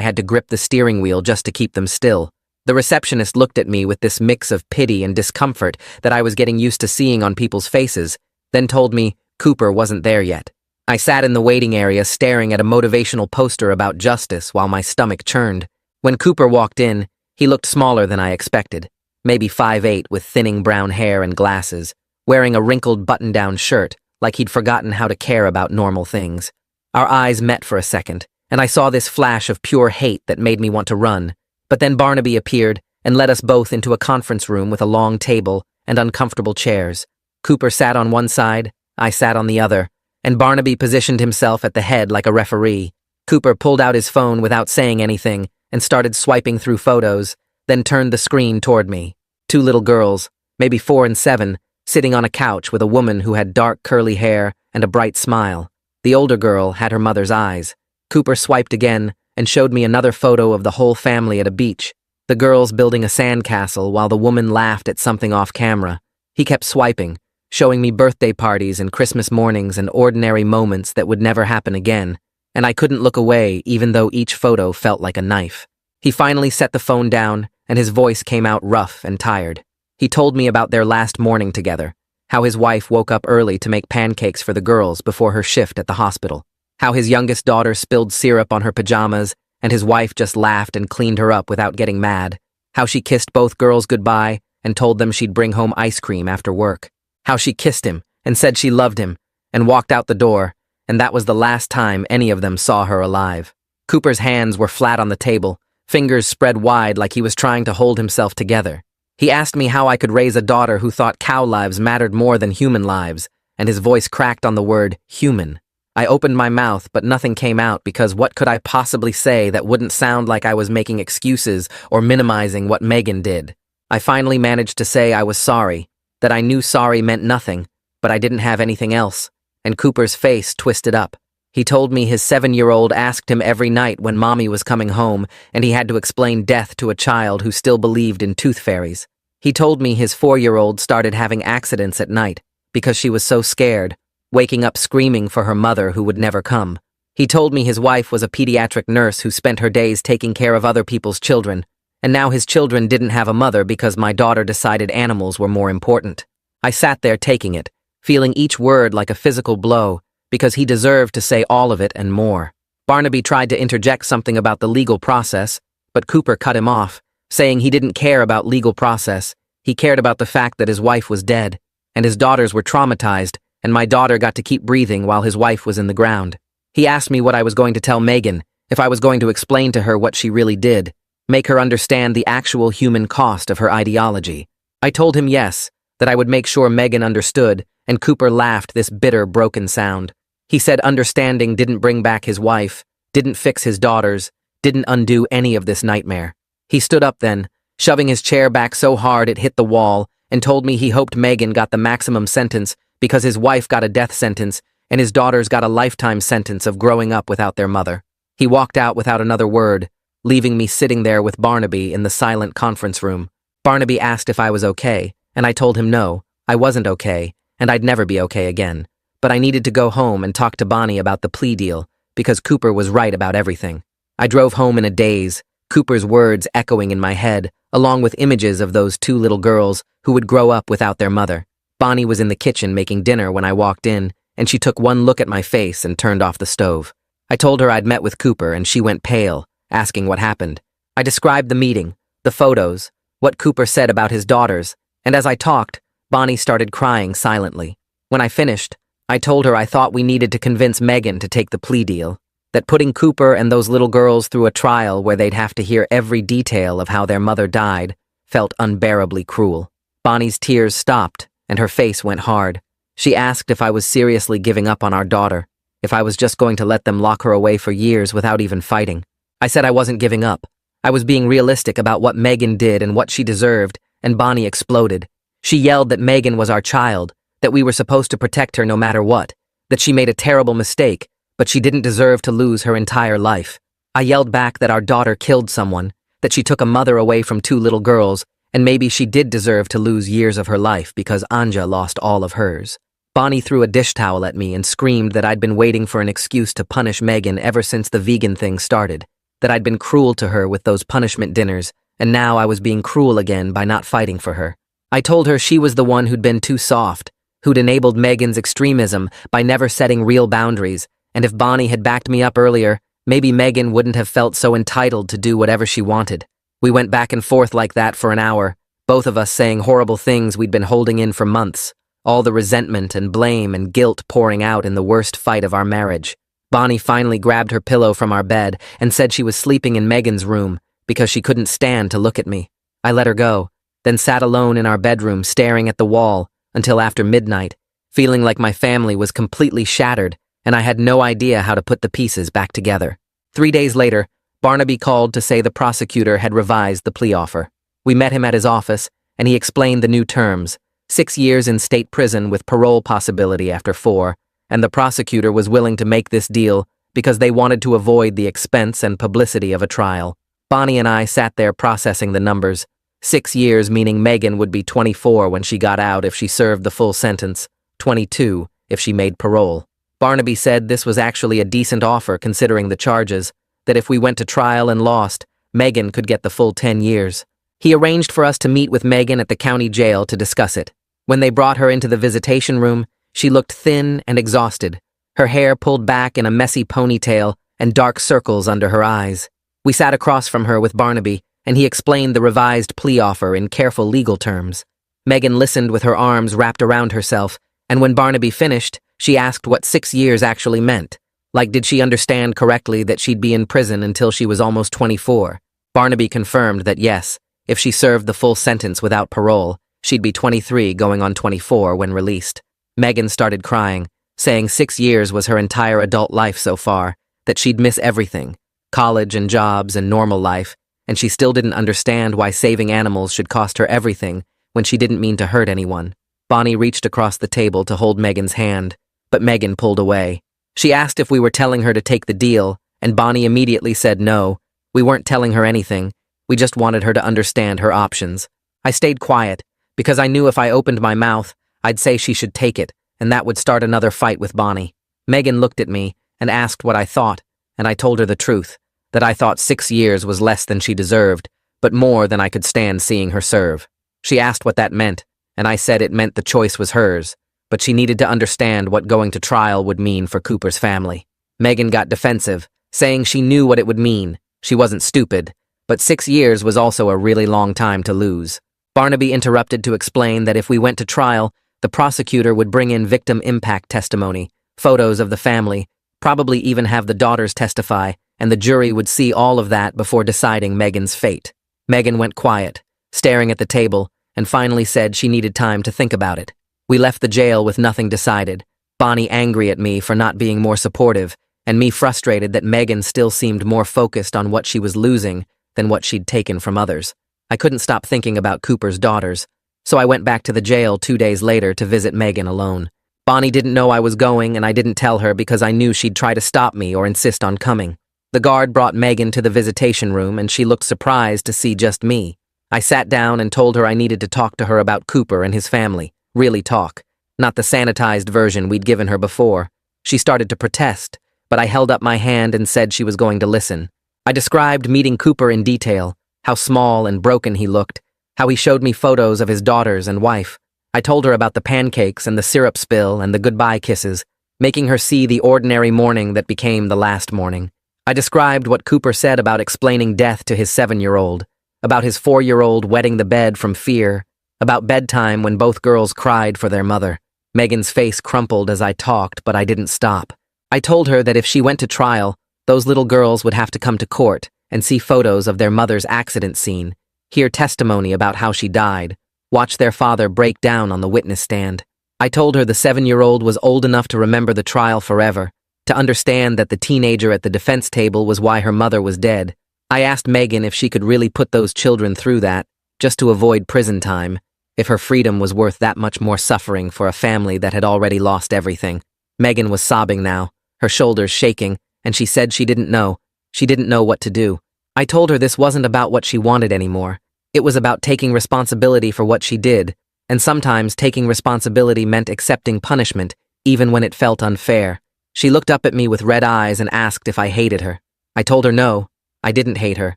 had to grip the steering wheel just to keep them still. The receptionist looked at me with this mix of pity and discomfort that I was getting used to seeing on people's faces, then told me Cooper wasn't there yet. I sat in the waiting area staring at a motivational poster about justice while my stomach churned. When Cooper walked in, he looked smaller than I expected, maybe 5'8" with thinning brown hair and glasses, wearing a wrinkled button-down shirt, like he'd forgotten how to care about normal things. Our eyes met for a second, and I saw this flash of pure hate that made me want to run. But then Barnaby appeared and led us both into a conference room with a long table and uncomfortable chairs. Cooper sat on one side, I sat on the other, and Barnaby positioned himself at the head like a referee. Cooper pulled out his phone without saying anything and started swiping through photos, then turned the screen toward me. 2 little girls, maybe 4 and 7, sitting on a couch with a woman who had dark curly hair and a bright smile. The older girl had her mother's eyes. Cooper swiped again and showed me another photo of the whole family at a beach, the girls building a sandcastle while the woman laughed at something off camera. He kept swiping, showing me birthday parties and Christmas mornings and ordinary moments that would never happen again, and I couldn't look away even though each photo felt like a knife. He finally set the phone down, and his voice came out rough and tired. He told me about their last morning together, how his wife woke up early to make pancakes for the girls before her shift at the hospital, how his youngest daughter spilled syrup on her pajamas and his wife just laughed and cleaned her up without getting mad, how she kissed both girls goodbye and told them she'd bring home ice cream after work, how she kissed him and said she loved him and walked out the door, and that was the last time any of them saw her alive. Cooper's hands were flat on the table, fingers spread wide like he was trying to hold himself together. He asked me how I could raise a daughter who thought cow lives mattered more than human lives, and his voice cracked on the word human. I opened my mouth, but nothing came out because what could I possibly say that wouldn't sound like I was making excuses or minimizing what Megan did? I finally managed to say I was sorry, that I knew sorry meant nothing, but I didn't have anything else, and Cooper's face twisted up. He told me his 7-year-old asked him every night when Mommy was coming home, and he had to explain death to a child who still believed in tooth fairies. He told me his 4-year-old started having accidents at night because she was so scared, waking up screaming for her mother who would never come. He told me his wife was a pediatric nurse who spent her days taking care of other people's children, and now his children didn't have a mother because my daughter decided animals were more important. I sat there taking it, feeling each word like a physical blow, because he deserved to say all of it and more. Barnaby tried to interject something about the legal process, but Cooper cut him off, saying he didn't care about legal process, he cared about the fact that his wife was dead, and his daughters were traumatized, and my daughter got to keep breathing while his wife was in the ground. He asked me what I was going to tell Megan, if I was going to explain to her what she really did, make her understand the actual human cost of her ideology. I told him yes, that I would make sure Megan understood, and Cooper laughed this bitter, broken sound. He said understanding didn't bring back his wife, didn't fix his daughters, didn't undo any of this nightmare. He stood up then, shoving his chair back so hard it hit the wall, and told me he hoped Megan got the maximum sentence because his wife got a death sentence and his daughters got a lifetime sentence of growing up without their mother. He walked out without another word, leaving me sitting there with Barnaby in the silent conference room. Barnaby asked if I was okay, and I told him no, I wasn't okay, and I'd never be okay again. But I needed to go home and talk to Bonnie about the plea deal, because Cooper was right about everything. I drove home in a daze, Cooper's words echoing in my head, along with images of those two little girls who would grow up without their mother. Bonnie was in the kitchen making dinner when I walked in, and she took one look at my face and turned off the stove. I told her I'd met with Cooper, and she went pale, asking what happened. I described the meeting, the photos, what Cooper said about his daughters, and as I talked, Bonnie started crying silently. When I finished, I told her I thought we needed to convince Megan to take the plea deal, that putting Cooper and those little girls through a trial where they'd have to hear every detail of how their mother died felt unbearably cruel. Bonnie's tears stopped, and her face went hard. She asked if I was seriously giving up on our daughter, if I was just going to let them lock her away for years without even fighting. I said I wasn't giving up. I was being realistic about what Megan did and what she deserved, and Bonnie exploded. She yelled that Megan was our child, that we were supposed to protect her no matter what, that she made a terrible mistake, but she didn't deserve to lose her entire life. I yelled back that our daughter killed someone, that she took a mother away from two little girls, and maybe she did deserve to lose years of her life because Anja lost all of hers. Bonnie threw a dish towel at me and screamed that I'd been waiting for an excuse to punish Megan ever since the vegan thing started, that I'd been cruel to her with those punishment dinners, and now I was being cruel again by not fighting for her. I told her she was the one who'd been too soft, who'd enabled Megan's extremism by never setting real boundaries, and if Bonnie had backed me up earlier, maybe Megan wouldn't have felt so entitled to do whatever she wanted. We went back and forth like that for an hour, both of us saying horrible things we'd been holding in for months, all the resentment and blame and guilt pouring out in the worst fight of our marriage. Bonnie finally grabbed her pillow from our bed and said she was sleeping in Megan's room because she couldn't stand to look at me. I let her go, then sat alone in our bedroom staring at the wall until after midnight, feeling like my family was completely shattered and I had no idea how to put the pieces back together. 3 days later, Barnaby called to say the prosecutor had revised the plea offer. We met him at his office, and he explained the new terms: 6 years in state prison with parole possibility after 4, and the prosecutor was willing to make this deal because they wanted to avoid the expense and publicity of a trial. Bonnie and I sat there processing the numbers. 6 years meaning Megan would be 24 when she got out if she served the full sentence, 22 if she made parole. Barnaby said this was actually a decent offer considering the charges, that if we went to trial and lost, Megan could get the full 10 years. He arranged for us to meet with Megan at the county jail to discuss it. When they brought her into the visitation room, she looked thin and exhausted, her hair pulled back in a messy ponytail and dark circles under her eyes. We sat across from her with Barnaby, and he explained the revised plea offer in careful legal terms. Megan listened with her arms wrapped around herself, and when Barnaby finished, she asked what 6 years actually meant. Like, did she understand correctly that she'd be in prison until she was almost 24? Barnaby confirmed that yes, if she served the full sentence without parole, she'd be 23 going on 24 when released. Megan started crying, saying 6 years was her entire adult life so far, that she'd miss everything, college and jobs and normal life, and she still didn't understand why saving animals should cost her everything when she didn't mean to hurt anyone. Bonnie reached across the table to hold Megan's hand, but Megan pulled away. She asked if we were telling her to take the deal, and Bonnie immediately said no, we weren't telling her anything, we just wanted her to understand her options. I stayed quiet, because I knew if I opened my mouth, I'd say she should take it, and that would start another fight with Bonnie. Megan looked at me and asked what I thought, and I told her the truth, that I thought 6 years was less than she deserved, but more than I could stand seeing her serve. She asked what that meant, and I said it meant the choice was hers, but she needed to understand what going to trial would mean for Cooper's family. Megan got defensive, saying she knew what it would mean. She wasn't stupid, but 6 years was also a really long time to lose. Barnaby interrupted to explain that if we went to trial, The prosecutor would bring in victim impact testimony, photos of the family, probably even have the daughters testify, and the jury would see all of that before deciding Megan's fate. Megan went quiet, staring at the table, and finally said she needed time to think about it. We left the jail with nothing decided, Bonnie angry at me for not being more supportive, and me frustrated that Megan still seemed more focused on what she was losing than what she'd taken from others. I couldn't stop thinking about Cooper's daughters, so I went back to the jail 2 days later to visit Megan alone. Bonnie didn't know I was going, and I didn't tell her because I knew she'd try to stop me or insist on coming. The guard brought Megan to the visitation room, and she looked surprised to see just me. I sat down and told her I needed to talk to her about Cooper and his family. Really talk. Not the sanitized version we'd given her before. She started to protest, but I held up my hand and said she was going to listen. I described meeting Cooper in detail, how small and broken he looked, how he showed me photos of his daughters and wife. I told her about the pancakes and the syrup spill and the goodbye kisses, making her see the ordinary morning that became the last morning. I described what Cooper said about explaining death to his 7-year-old, about his 4-year-old wetting the bed from fear, about bedtime when both girls cried for their mother. Megan's face crumpled as I talked, but I didn't stop. I told her that if she went to trial, those little girls would have to come to court and see photos of their mother's accident scene, hear testimony about how she died, watch their father break down on the witness stand. I told her the 7-year-old was old enough to remember the trial forever, to understand that the teenager at the defense table was why her mother was dead. I asked Megan if she could really put those children through that, just to avoid prison time, if her freedom was worth that much more suffering for a family that had already lost everything. Megan was sobbing now, her shoulders shaking, and she said she didn't know. She didn't know what to do. I told her this wasn't about what she wanted anymore. It was about taking responsibility for what she did, and sometimes taking responsibility meant accepting punishment, even when it felt unfair. She looked up at me with red eyes and asked if I hated her. I told her no, I didn't hate her.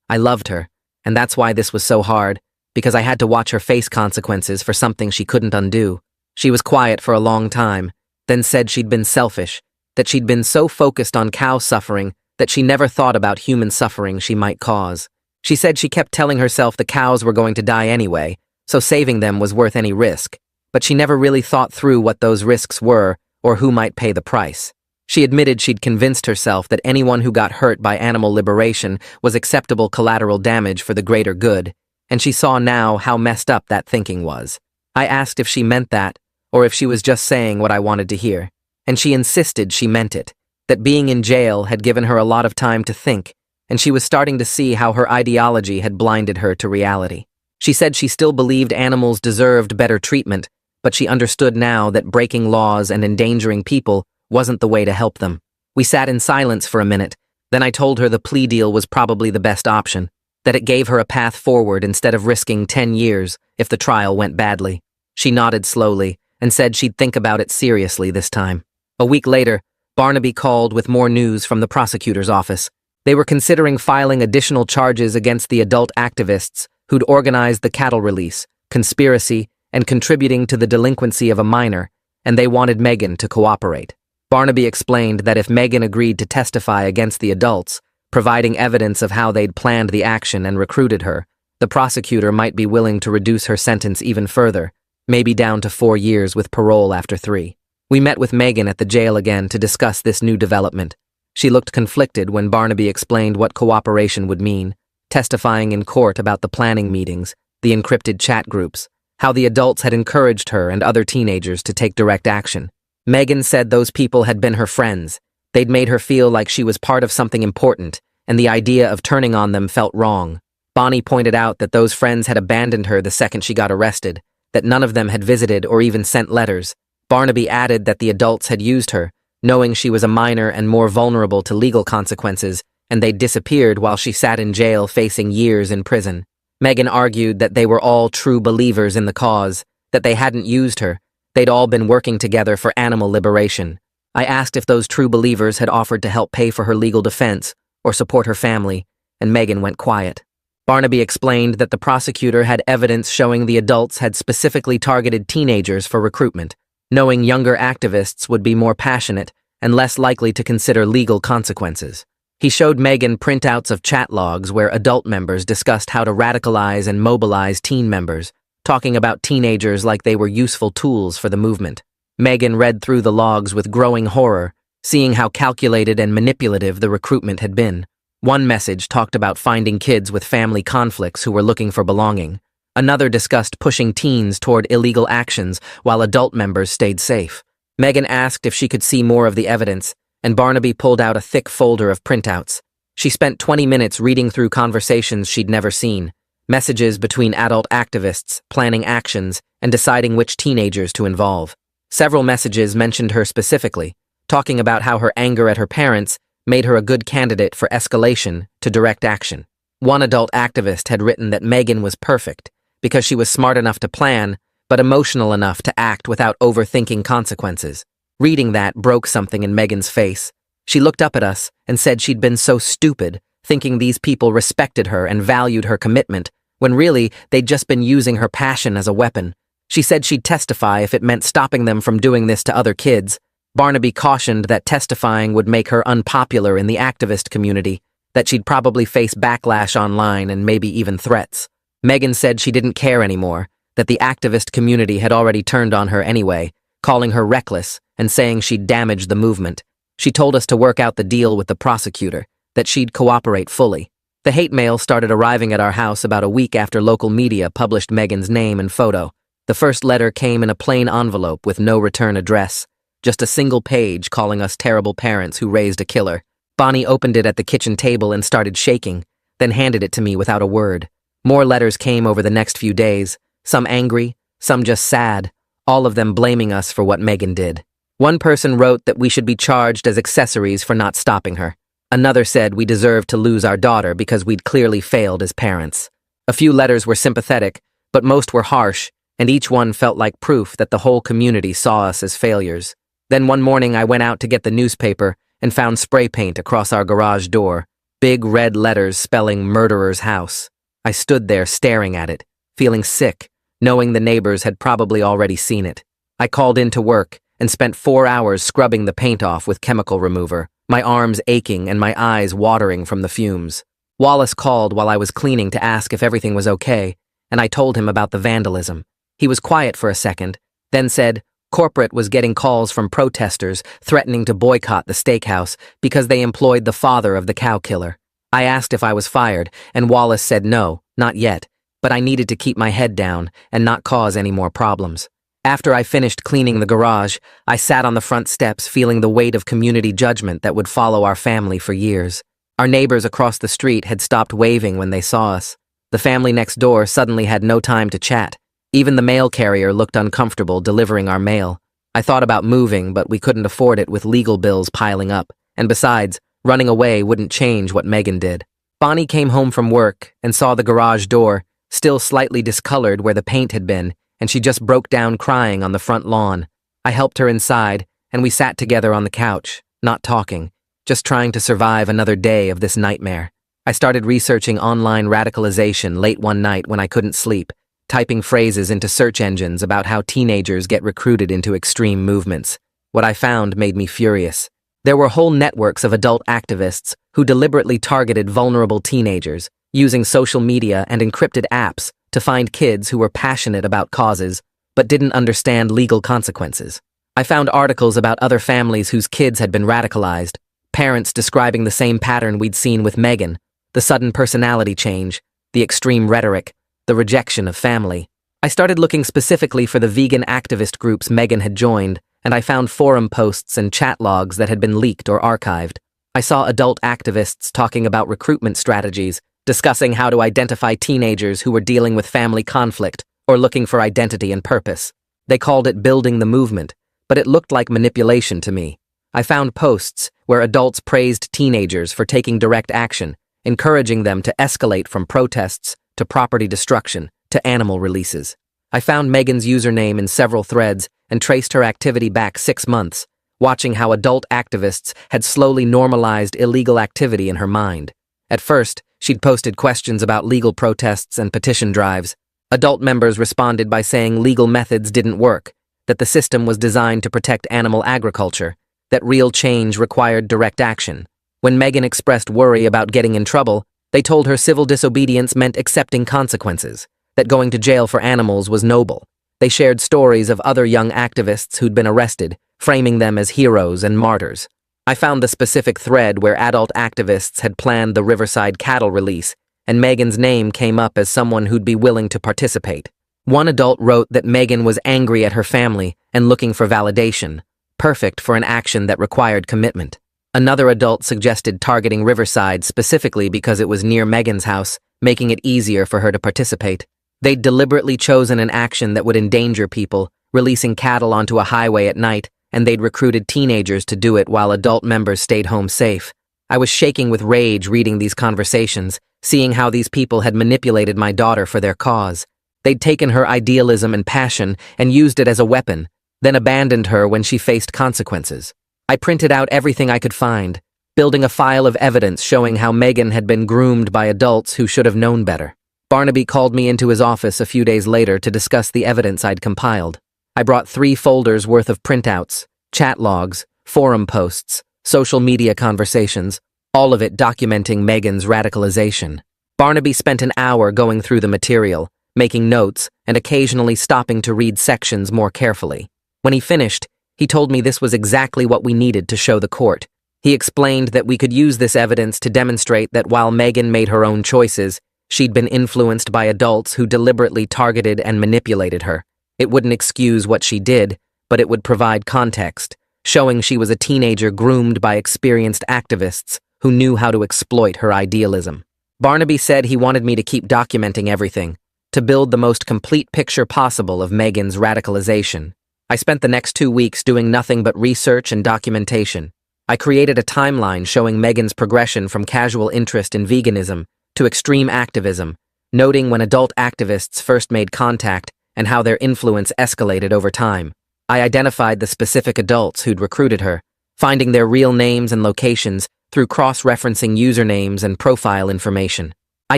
I loved her, and that's why this was so hard, because I had to watch her face consequences for something she couldn't undo. She was quiet for a long time, then said she'd been selfish, that she'd been so focused on cow suffering that she never thought about human suffering she might cause. She said she kept telling herself the cows were going to die anyway, so saving them was worth any risk, but she never really thought through what those risks were or who might pay the price. She admitted she'd convinced herself that anyone who got hurt by animal liberation was acceptable collateral damage for the greater good, and she saw now how messed up that thinking was. I asked if she meant that, or if she was just saying what I wanted to hear, and she insisted she meant it, that being in jail had given her a lot of time to think, and she was starting to see how her ideology had blinded her to reality. She said she still believed animals deserved better treatment, but she understood now that breaking laws and endangering people wasn't the way to help them. We sat in silence for a minute, then I told her the plea deal was probably the best option, that it gave her a path forward instead of risking 10 years if the trial went badly. She nodded slowly and said she'd think about it seriously this time. A week later, Barnaby called with more news from the prosecutor's office. They were considering filing additional charges against the adult activists who'd organized the cattle release, conspiracy, and contributing to the delinquency of a minor, and they wanted Megan to cooperate. Barnaby explained that if Megan agreed to testify against the adults, providing evidence of how they'd planned the action and recruited her, the prosecutor might be willing to reduce her sentence even further, maybe down to 4 years with parole after 3. We met with Megan at the jail again to discuss this new development. She looked conflicted when Barnaby explained what cooperation would mean, testifying in court about the planning meetings, the encrypted chat groups, how the adults had encouraged her and other teenagers to take direct action. Megan said those people had been her friends. They'd made her feel like she was part of something important, and the idea of turning on them felt wrong. Bonnie pointed out that those friends had abandoned her the second she got arrested, that none of them had visited or even sent letters. Barnaby added that the adults had used her, knowing she was a minor and more vulnerable to legal consequences, and they'd disappeared while she sat in jail facing years in prison. Megan argued that they were all true believers in the cause, that they hadn't used her, they'd all been working together for animal liberation. I asked if those true believers had offered to help pay for her legal defense or support her family, and Megan went quiet. Barnaby explained that the prosecutor had evidence showing the adults had specifically targeted teenagers for recruitment, knowing younger activists would be more passionate and less likely to consider legal consequences. He showed Megan printouts of chat logs where adult members discussed how to radicalize and mobilize teen members, talking about teenagers like they were useful tools for the movement. Megan read through the logs with growing horror, seeing how calculated and manipulative the recruitment had been. One message talked about finding kids with family conflicts who were looking for belonging. Another discussed pushing teens toward illegal actions while adult members stayed safe. Megan asked if she could see more of the evidence, and Barnaby pulled out a thick folder of printouts. She spent 20 minutes reading through conversations she'd never seen, messages between adult activists, planning actions, and deciding which teenagers to involve. Several messages mentioned her specifically, talking about how her anger at her parents made her a good candidate for escalation to direct action. One adult activist had written that Megan was perfect because she was smart enough to plan, but emotional enough to act without overthinking consequences. Reading that broke something in Megan's face. She looked up at us and said she'd been so stupid, thinking these people respected her and valued her commitment, when really they'd just been using her passion as a weapon. She said she'd testify if it meant stopping them from doing this to other kids. Barnaby cautioned that testifying would make her unpopular in the activist community, that she'd probably face backlash online and maybe even threats. Megan said she didn't care anymore, that the activist community had already turned on her anyway, calling her reckless and saying she'd damaged the movement. She told us to work out the deal with the prosecutor, that she'd cooperate fully. The hate mail started arriving at our house about a week after local media published Megan's name and photo. The first letter came in a plain envelope with no return address, just a single page calling us terrible parents who raised a killer. Bonnie opened it at the kitchen table and started shaking, then handed it to me without a word. More letters came over the next few days, some angry, some just sad, all of them blaming us for what Megan did. One person wrote that we should be charged as accessories for not stopping her. Another said we deserved to lose our daughter because we'd clearly failed as parents. A few letters were sympathetic, but most were harsh, and each one felt like proof that the whole community saw us as failures. Then one morning I went out to get the newspaper and found spray paint across our garage door, big red letters spelling murderer's house. I stood there staring at it, feeling sick, knowing the neighbors had probably already seen it. I called in to work and spent 4 hours scrubbing the paint off with chemical remover, my arms aching and my eyes watering from the fumes. Wallace called while I was cleaning to ask if everything was okay, and I told him about the vandalism. He was quiet for a second, then said corporate was getting calls from protesters threatening to boycott the steakhouse because they employed the father of the cow killer. I asked if I was fired, and Wallace said no, not yet, but I needed to keep my head down and not cause any more problems. After I finished cleaning the garage, I sat on the front steps feeling the weight of community judgment that would follow our family for years. Our neighbors across the street had stopped waving when they saw us. The family next door suddenly had no time to chat. Even the mail carrier looked uncomfortable delivering our mail. I thought about moving, but we couldn't afford it with legal bills piling up, and besides, running away wouldn't change what Megan did. Bonnie came home from work and saw the garage door, still slightly discolored where the paint had been, and she just broke down crying on the front lawn. I helped her inside, and we sat together on the couch, not talking, just trying to survive another day of this nightmare. I started researching online radicalization late one night when I couldn't sleep, typing phrases into search engines about how teenagers get recruited into extreme movements. What I found made me furious. There were whole networks of adult activists who deliberately targeted vulnerable teenagers, using social media and encrypted apps to find kids who were passionate about causes but didn't understand legal consequences. I found articles about other families whose kids had been radicalized, parents describing the same pattern we'd seen with Megan, the sudden personality change, the extreme rhetoric, the rejection of family. I started looking specifically for the vegan activist groups Megan had joined, and I found forum posts and chat logs that had been leaked or archived. I saw adult activists talking about recruitment strategies, discussing how to identify teenagers who were dealing with family conflict or looking for identity and purpose. They called it building the movement, but it looked like manipulation to me. I found posts where adults praised teenagers for taking direct action, encouraging them to escalate from protests to property destruction to animal releases. I found Megan's username in several threads and traced her activity back 6 months, watching how adult activists had slowly normalized illegal activity in her mind. At first, she'd posted questions about legal protests and petition drives. Adult members responded by saying legal methods didn't work, that the system was designed to protect animal agriculture, that real change required direct action. When Megan expressed worry about getting in trouble, they told her civil disobedience meant accepting consequences, that going to jail for animals was noble. They shared stories of other young activists who'd been arrested, framing them as heroes and martyrs. I found the specific thread where adult activists had planned the Riverside cattle release, and Megan's name came up as someone who'd be willing to participate. One adult wrote that Megan was angry at her family and looking for validation, perfect for an action that required commitment. Another adult suggested targeting Riverside specifically because it was near Megan's house, making it easier for her to participate. They'd deliberately chosen an action that would endanger people, releasing cattle onto a highway at night, and they'd recruited teenagers to do it while adult members stayed home safe. I was shaking with rage reading these conversations, seeing how these people had manipulated my daughter for their cause. They'd taken her idealism and passion and used it as a weapon, then abandoned her when she faced consequences. I printed out everything I could find, building a file of evidence showing how Megan had been groomed by adults who should have known better. Barnaby called me into his office a few days later to discuss the evidence I'd compiled. I brought 3 folders worth of printouts, chat logs, forum posts, social media conversations, all of it documenting Megan's radicalization. Barnaby spent an hour going through the material, making notes, and occasionally stopping to read sections more carefully. When he finished, he told me this was exactly what we needed to show the court. He explained that we could use this evidence to demonstrate that while Megan made her own choices, she'd been influenced by adults who deliberately targeted and manipulated her. It wouldn't excuse what she did, but it would provide context, showing she was a teenager groomed by experienced activists who knew how to exploit her idealism. Barnaby said he wanted me to keep documenting everything, to build the most complete picture possible of Megan's radicalization. I spent the next 2 weeks doing nothing but research and documentation. I created a timeline showing Megan's progression from casual interest in veganism to extreme activism, noting when adult activists first made contact and how their influence escalated over time. I identified the specific adults who'd recruited her, finding their real names and locations through cross-referencing usernames and profile information. I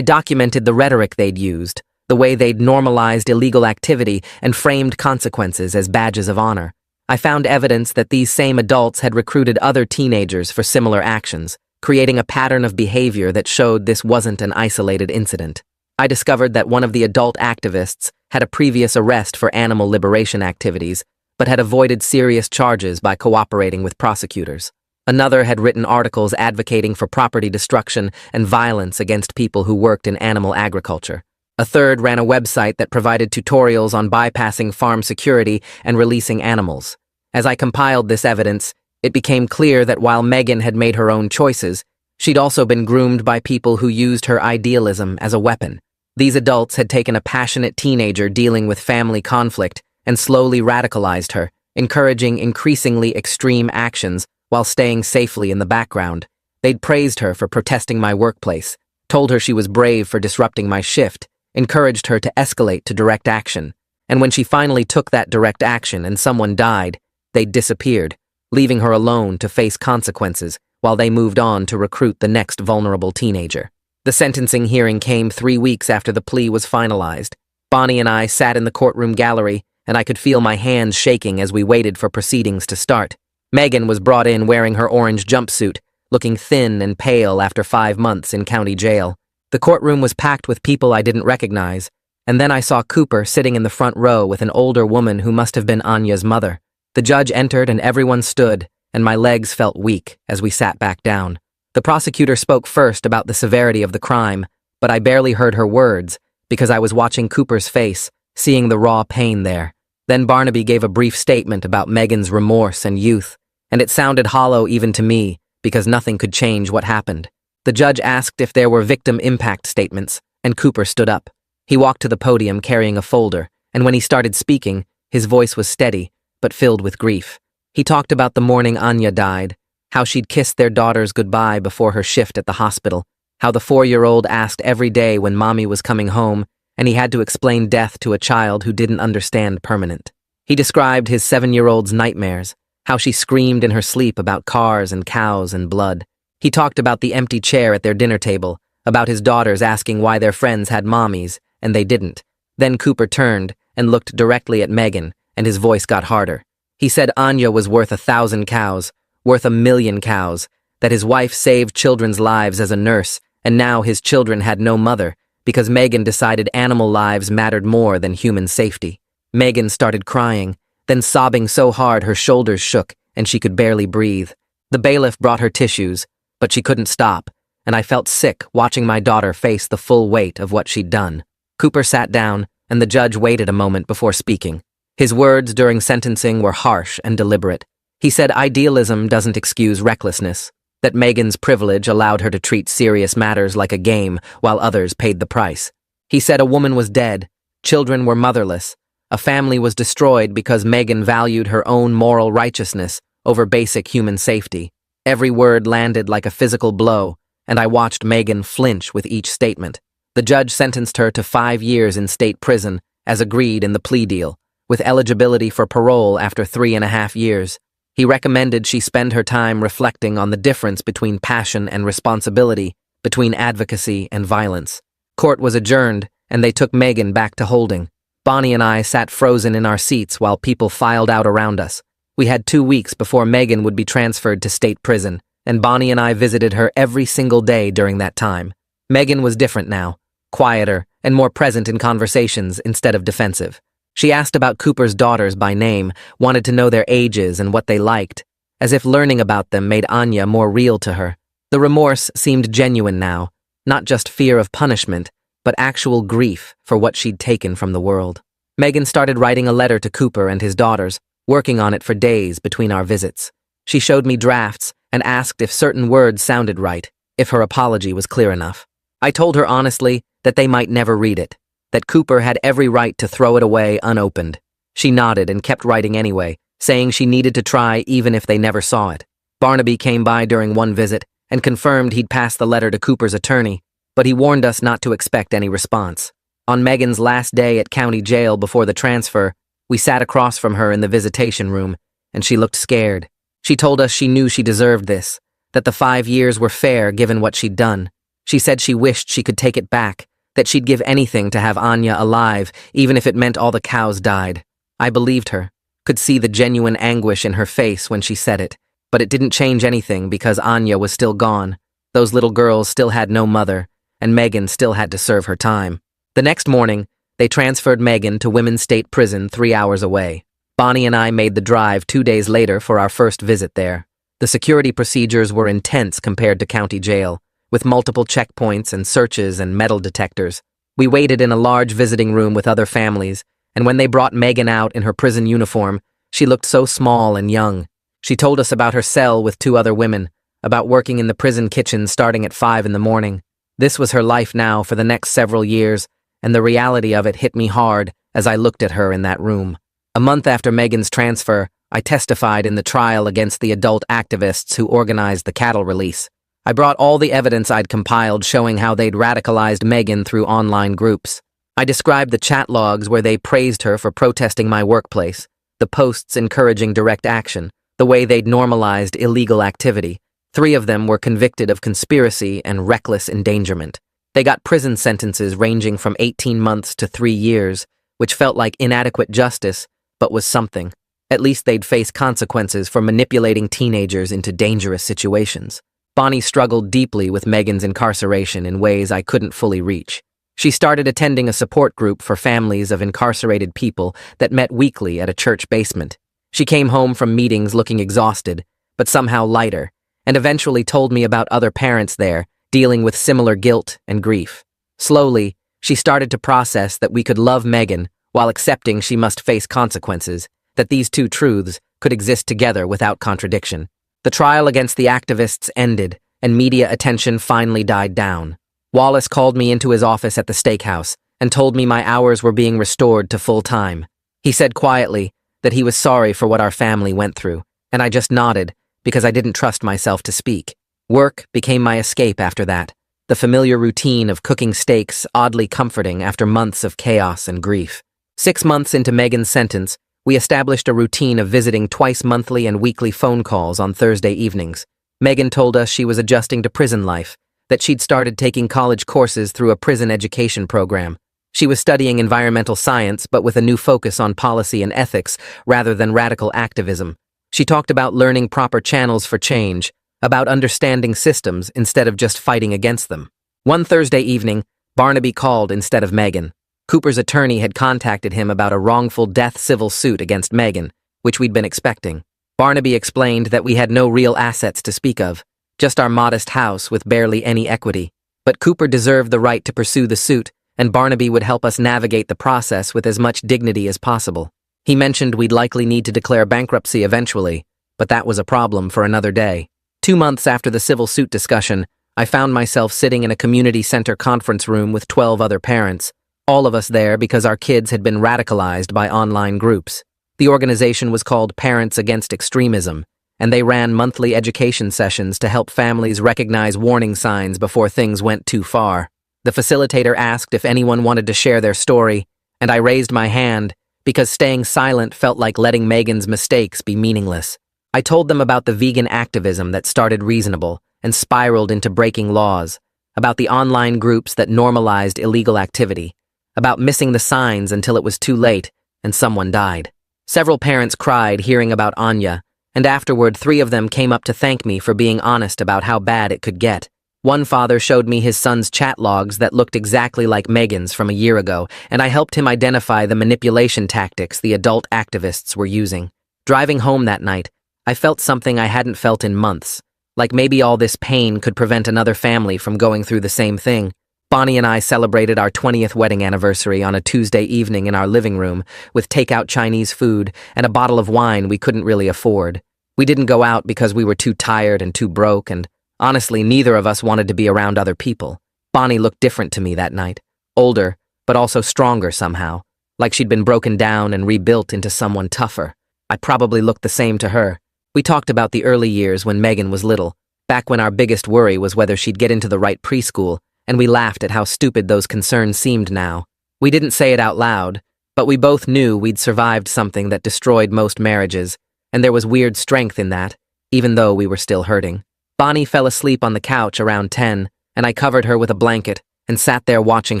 documented the rhetoric they'd used, the way they'd normalized illegal activity and framed consequences as badges of honor. I found evidence that these same adults had recruited other teenagers for similar actions, creating a pattern of behavior that showed this wasn't an isolated incident. I discovered that one of the adult activists had a previous arrest for animal liberation activities, but had avoided serious charges by cooperating with prosecutors. Another had written articles advocating for property destruction and violence against people who worked in animal agriculture. A third ran a website that provided tutorials on bypassing farm security and releasing animals. As I compiled this evidence, it became clear that while Megan had made her own choices, she'd also been groomed by people who used her idealism as a weapon. These adults had taken a passionate teenager dealing with family conflict and slowly radicalized her, encouraging increasingly extreme actions while staying safely in the background. They'd praised her for protesting my workplace, told her she was brave for disrupting my shift, encouraged her to escalate to direct action. And when she finally took that direct action and someone died, they'd disappeared, leaving her alone to face consequences while they moved on to recruit the next vulnerable teenager. The sentencing hearing came 3 weeks after the plea was finalized. Bonnie and I sat in the courtroom gallery, and I could feel my hands shaking as we waited for proceedings to start. Megan was brought in wearing her orange jumpsuit, looking thin and pale after 5 months in county jail. The courtroom was packed with people I didn't recognize, and then I saw Cooper sitting in the front row with an older woman who must have been Anya's mother. The judge entered and everyone stood, and my legs felt weak as we sat back down. The prosecutor spoke first about the severity of the crime, but I barely heard her words because I was watching Cooper's face, seeing the raw pain there. Then Barnaby gave a brief statement about Megan's remorse and youth, and it sounded hollow even to me because nothing could change what happened. The judge asked if there were victim impact statements, and Cooper stood up. He walked to the podium carrying a folder, and when he started speaking, his voice was steady, but filled with grief. He talked about the morning Anya died, how she'd kissed their daughters goodbye before her shift at the hospital, how the 4-year-old asked every day when mommy was coming home, and he had to explain death to a child who didn't understand permanent. He described his 7-year-old's nightmares, how she screamed in her sleep about cars and cows and blood. He talked about the empty chair at their dinner table, about his daughters asking why their friends had mommies, and they didn't. Then Cooper turned and looked directly at Megan, and his voice got harder. He said Anya was worth 1,000 cows, worth 1,000,000 cows, that his wife saved children's lives as a nurse, and now his children had no mother, because Megan decided animal lives mattered more than human safety. Megan started crying, then sobbing so hard her shoulders shook and she could barely breathe. The bailiff brought her tissues, but she couldn't stop, and I felt sick watching my daughter face the full weight of what she'd done. Cooper sat down, and the judge waited a moment before speaking. His words during sentencing were harsh and deliberate. He said idealism doesn't excuse recklessness, that Megan's privilege allowed her to treat serious matters like a game while others paid the price. He said a woman was dead, children were motherless, a family was destroyed because Megan valued her own moral righteousness over basic human safety. Every word landed like a physical blow, and I watched Megan flinch with each statement. The judge sentenced her to 5 years in state prison, as agreed in the plea deal, with eligibility for parole after 3.5 years. He recommended she spend her time reflecting on the difference between passion and responsibility, between advocacy and violence. Court was adjourned, and they took Megan back to holding. Bonnie and I sat frozen in our seats while people filed out around us. We had 2 weeks before Megan would be transferred to state prison, and Bonnie and I visited her every single day during that time. Megan was different now, quieter and more present in conversations instead of defensive. She asked about Cooper's daughters by name, wanted to know their ages and what they liked, as if learning about them made Anya more real to her. The remorse seemed genuine now, not just fear of punishment, but actual grief for what she'd taken from the world. Megan started writing a letter to Cooper and his daughters, working on it for days between our visits. She showed me drafts and asked if certain words sounded right, if her apology was clear enough. I told her honestly that they might never read it, that Cooper had every right to throw it away unopened. She nodded and kept writing anyway, saying she needed to try even if they never saw it. Barnaby came by during one visit and confirmed he'd passed the letter to Cooper's attorney, but he warned us not to expect any response. On Megan's last day at county jail before the transfer, we sat across from her in the visitation room, and she looked scared. She told us she knew she deserved this, that the 5 years were fair given what she'd done. She said she wished she could take it back, that she'd give anything to have Anya alive, even if it meant all the cows died. I believed her, could see the genuine anguish in her face when she said it, but it didn't change anything because Anya was still gone. Those little girls still had no mother, and Megan still had to serve her time. The next morning, they transferred Megan to Women's State Prison 3 hours away. Bonnie and I made the drive 2 days later for our first visit there. The security procedures were intense compared to county jail, with multiple checkpoints and searches and metal detectors. We waited in a large visiting room with other families, and when they brought Megan out in her prison uniform, she looked so small and young. She told us about her cell with 2 other women, about working in the prison kitchen starting at 5 in the morning. This was her life now for the next several years, and the reality of it hit me hard as I looked at her in that room. A month after Megan's transfer, I testified in the trial against the adult activists who organized the cattle release. I brought all the evidence I'd compiled showing how they'd radicalized Megan through online groups. I described the chat logs where they praised her for protesting my workplace, the posts encouraging direct action, the way they'd normalized illegal activity. 3 of them were convicted of conspiracy and reckless endangerment. They got prison sentences ranging from 18 months to 3 years, which felt like inadequate justice, but was something. At least they'd face consequences for manipulating teenagers into dangerous situations. Bonnie struggled deeply with Megan's incarceration in ways I couldn't fully reach. She started attending a support group for families of incarcerated people that met weekly at a church basement. She came home from meetings looking exhausted, but somehow lighter, and eventually told me about other parents there dealing with similar guilt and grief. Slowly, she started to process that we could love Megan while accepting she must face consequences, that these 2 truths could exist together without contradiction. The trial against the activists ended, and media attention finally died down. Wallace called me into his office at the steakhouse and told me my hours were being restored to full time. He said quietly that he was sorry for what our family went through, and I just nodded because I didn't trust myself to speak. Work became my escape after that, the familiar routine of cooking steaks oddly comforting after months of chaos and grief. 6 months into Megan's sentence, we established a routine of visiting twice monthly and weekly phone calls on Thursday evenings. Megan told us she was adjusting to prison life, that she'd started taking college courses through a prison education program. She was studying environmental science, but with a new focus on policy and ethics rather than radical activism. She talked about learning proper channels for change, about understanding systems instead of just fighting against them. One Thursday evening, Barnaby called instead of Megan. Cooper's attorney had contacted him about a wrongful death civil suit against Megan, which we'd been expecting. Barnaby explained that we had no real assets to speak of, just our modest house with barely any equity. But Cooper deserved the right to pursue the suit, and Barnaby would help us navigate the process with as much dignity as possible. He mentioned we'd likely need to declare bankruptcy eventually, but that was a problem for another day. 2 months after the civil suit discussion, I found myself sitting in a community center conference room with 12 other parents, all of us there because our kids had been radicalized by online groups. The organization was called Parents Against Extremism, and they ran monthly education sessions to help families recognize warning signs before things went too far. The facilitator asked if anyone wanted to share their story, and I raised my hand because staying silent felt like letting Megan's mistakes be meaningless. I told them about the vegan activism that started reasonable and spiraled into breaking laws, about the online groups that normalized illegal activity, about missing the signs until it was too late and someone died. Several parents cried hearing about Anya, and afterward 3 of them came up to thank me for being honest about how bad it could get. One father showed me his son's chat logs that looked exactly like Megan's from a year ago, and I helped him identify the manipulation tactics the adult activists were using. Driving home that night, I felt something I hadn't felt in months, like maybe all this pain could prevent another family from going through the same thing. Bonnie and I celebrated our 20th wedding anniversary on a Tuesday evening in our living room with takeout Chinese food and a bottle of wine we couldn't really afford. We didn't go out because we were too tired and too broke, and honestly, neither of us wanted to be around other people. Bonnie looked different to me that night, older, but also stronger somehow, like she'd been broken down and rebuilt into someone tougher. I probably looked the same to her. We talked about the early years when Megan was little, back when our biggest worry was whether she'd get into the right preschool, and we laughed at how stupid those concerns seemed now. We didn't say it out loud, but we both knew we'd survived something that destroyed most marriages, and there was weird strength in that, even though we were still hurting. Bonnie fell asleep on the couch around 10, and I covered her with a blanket and sat there watching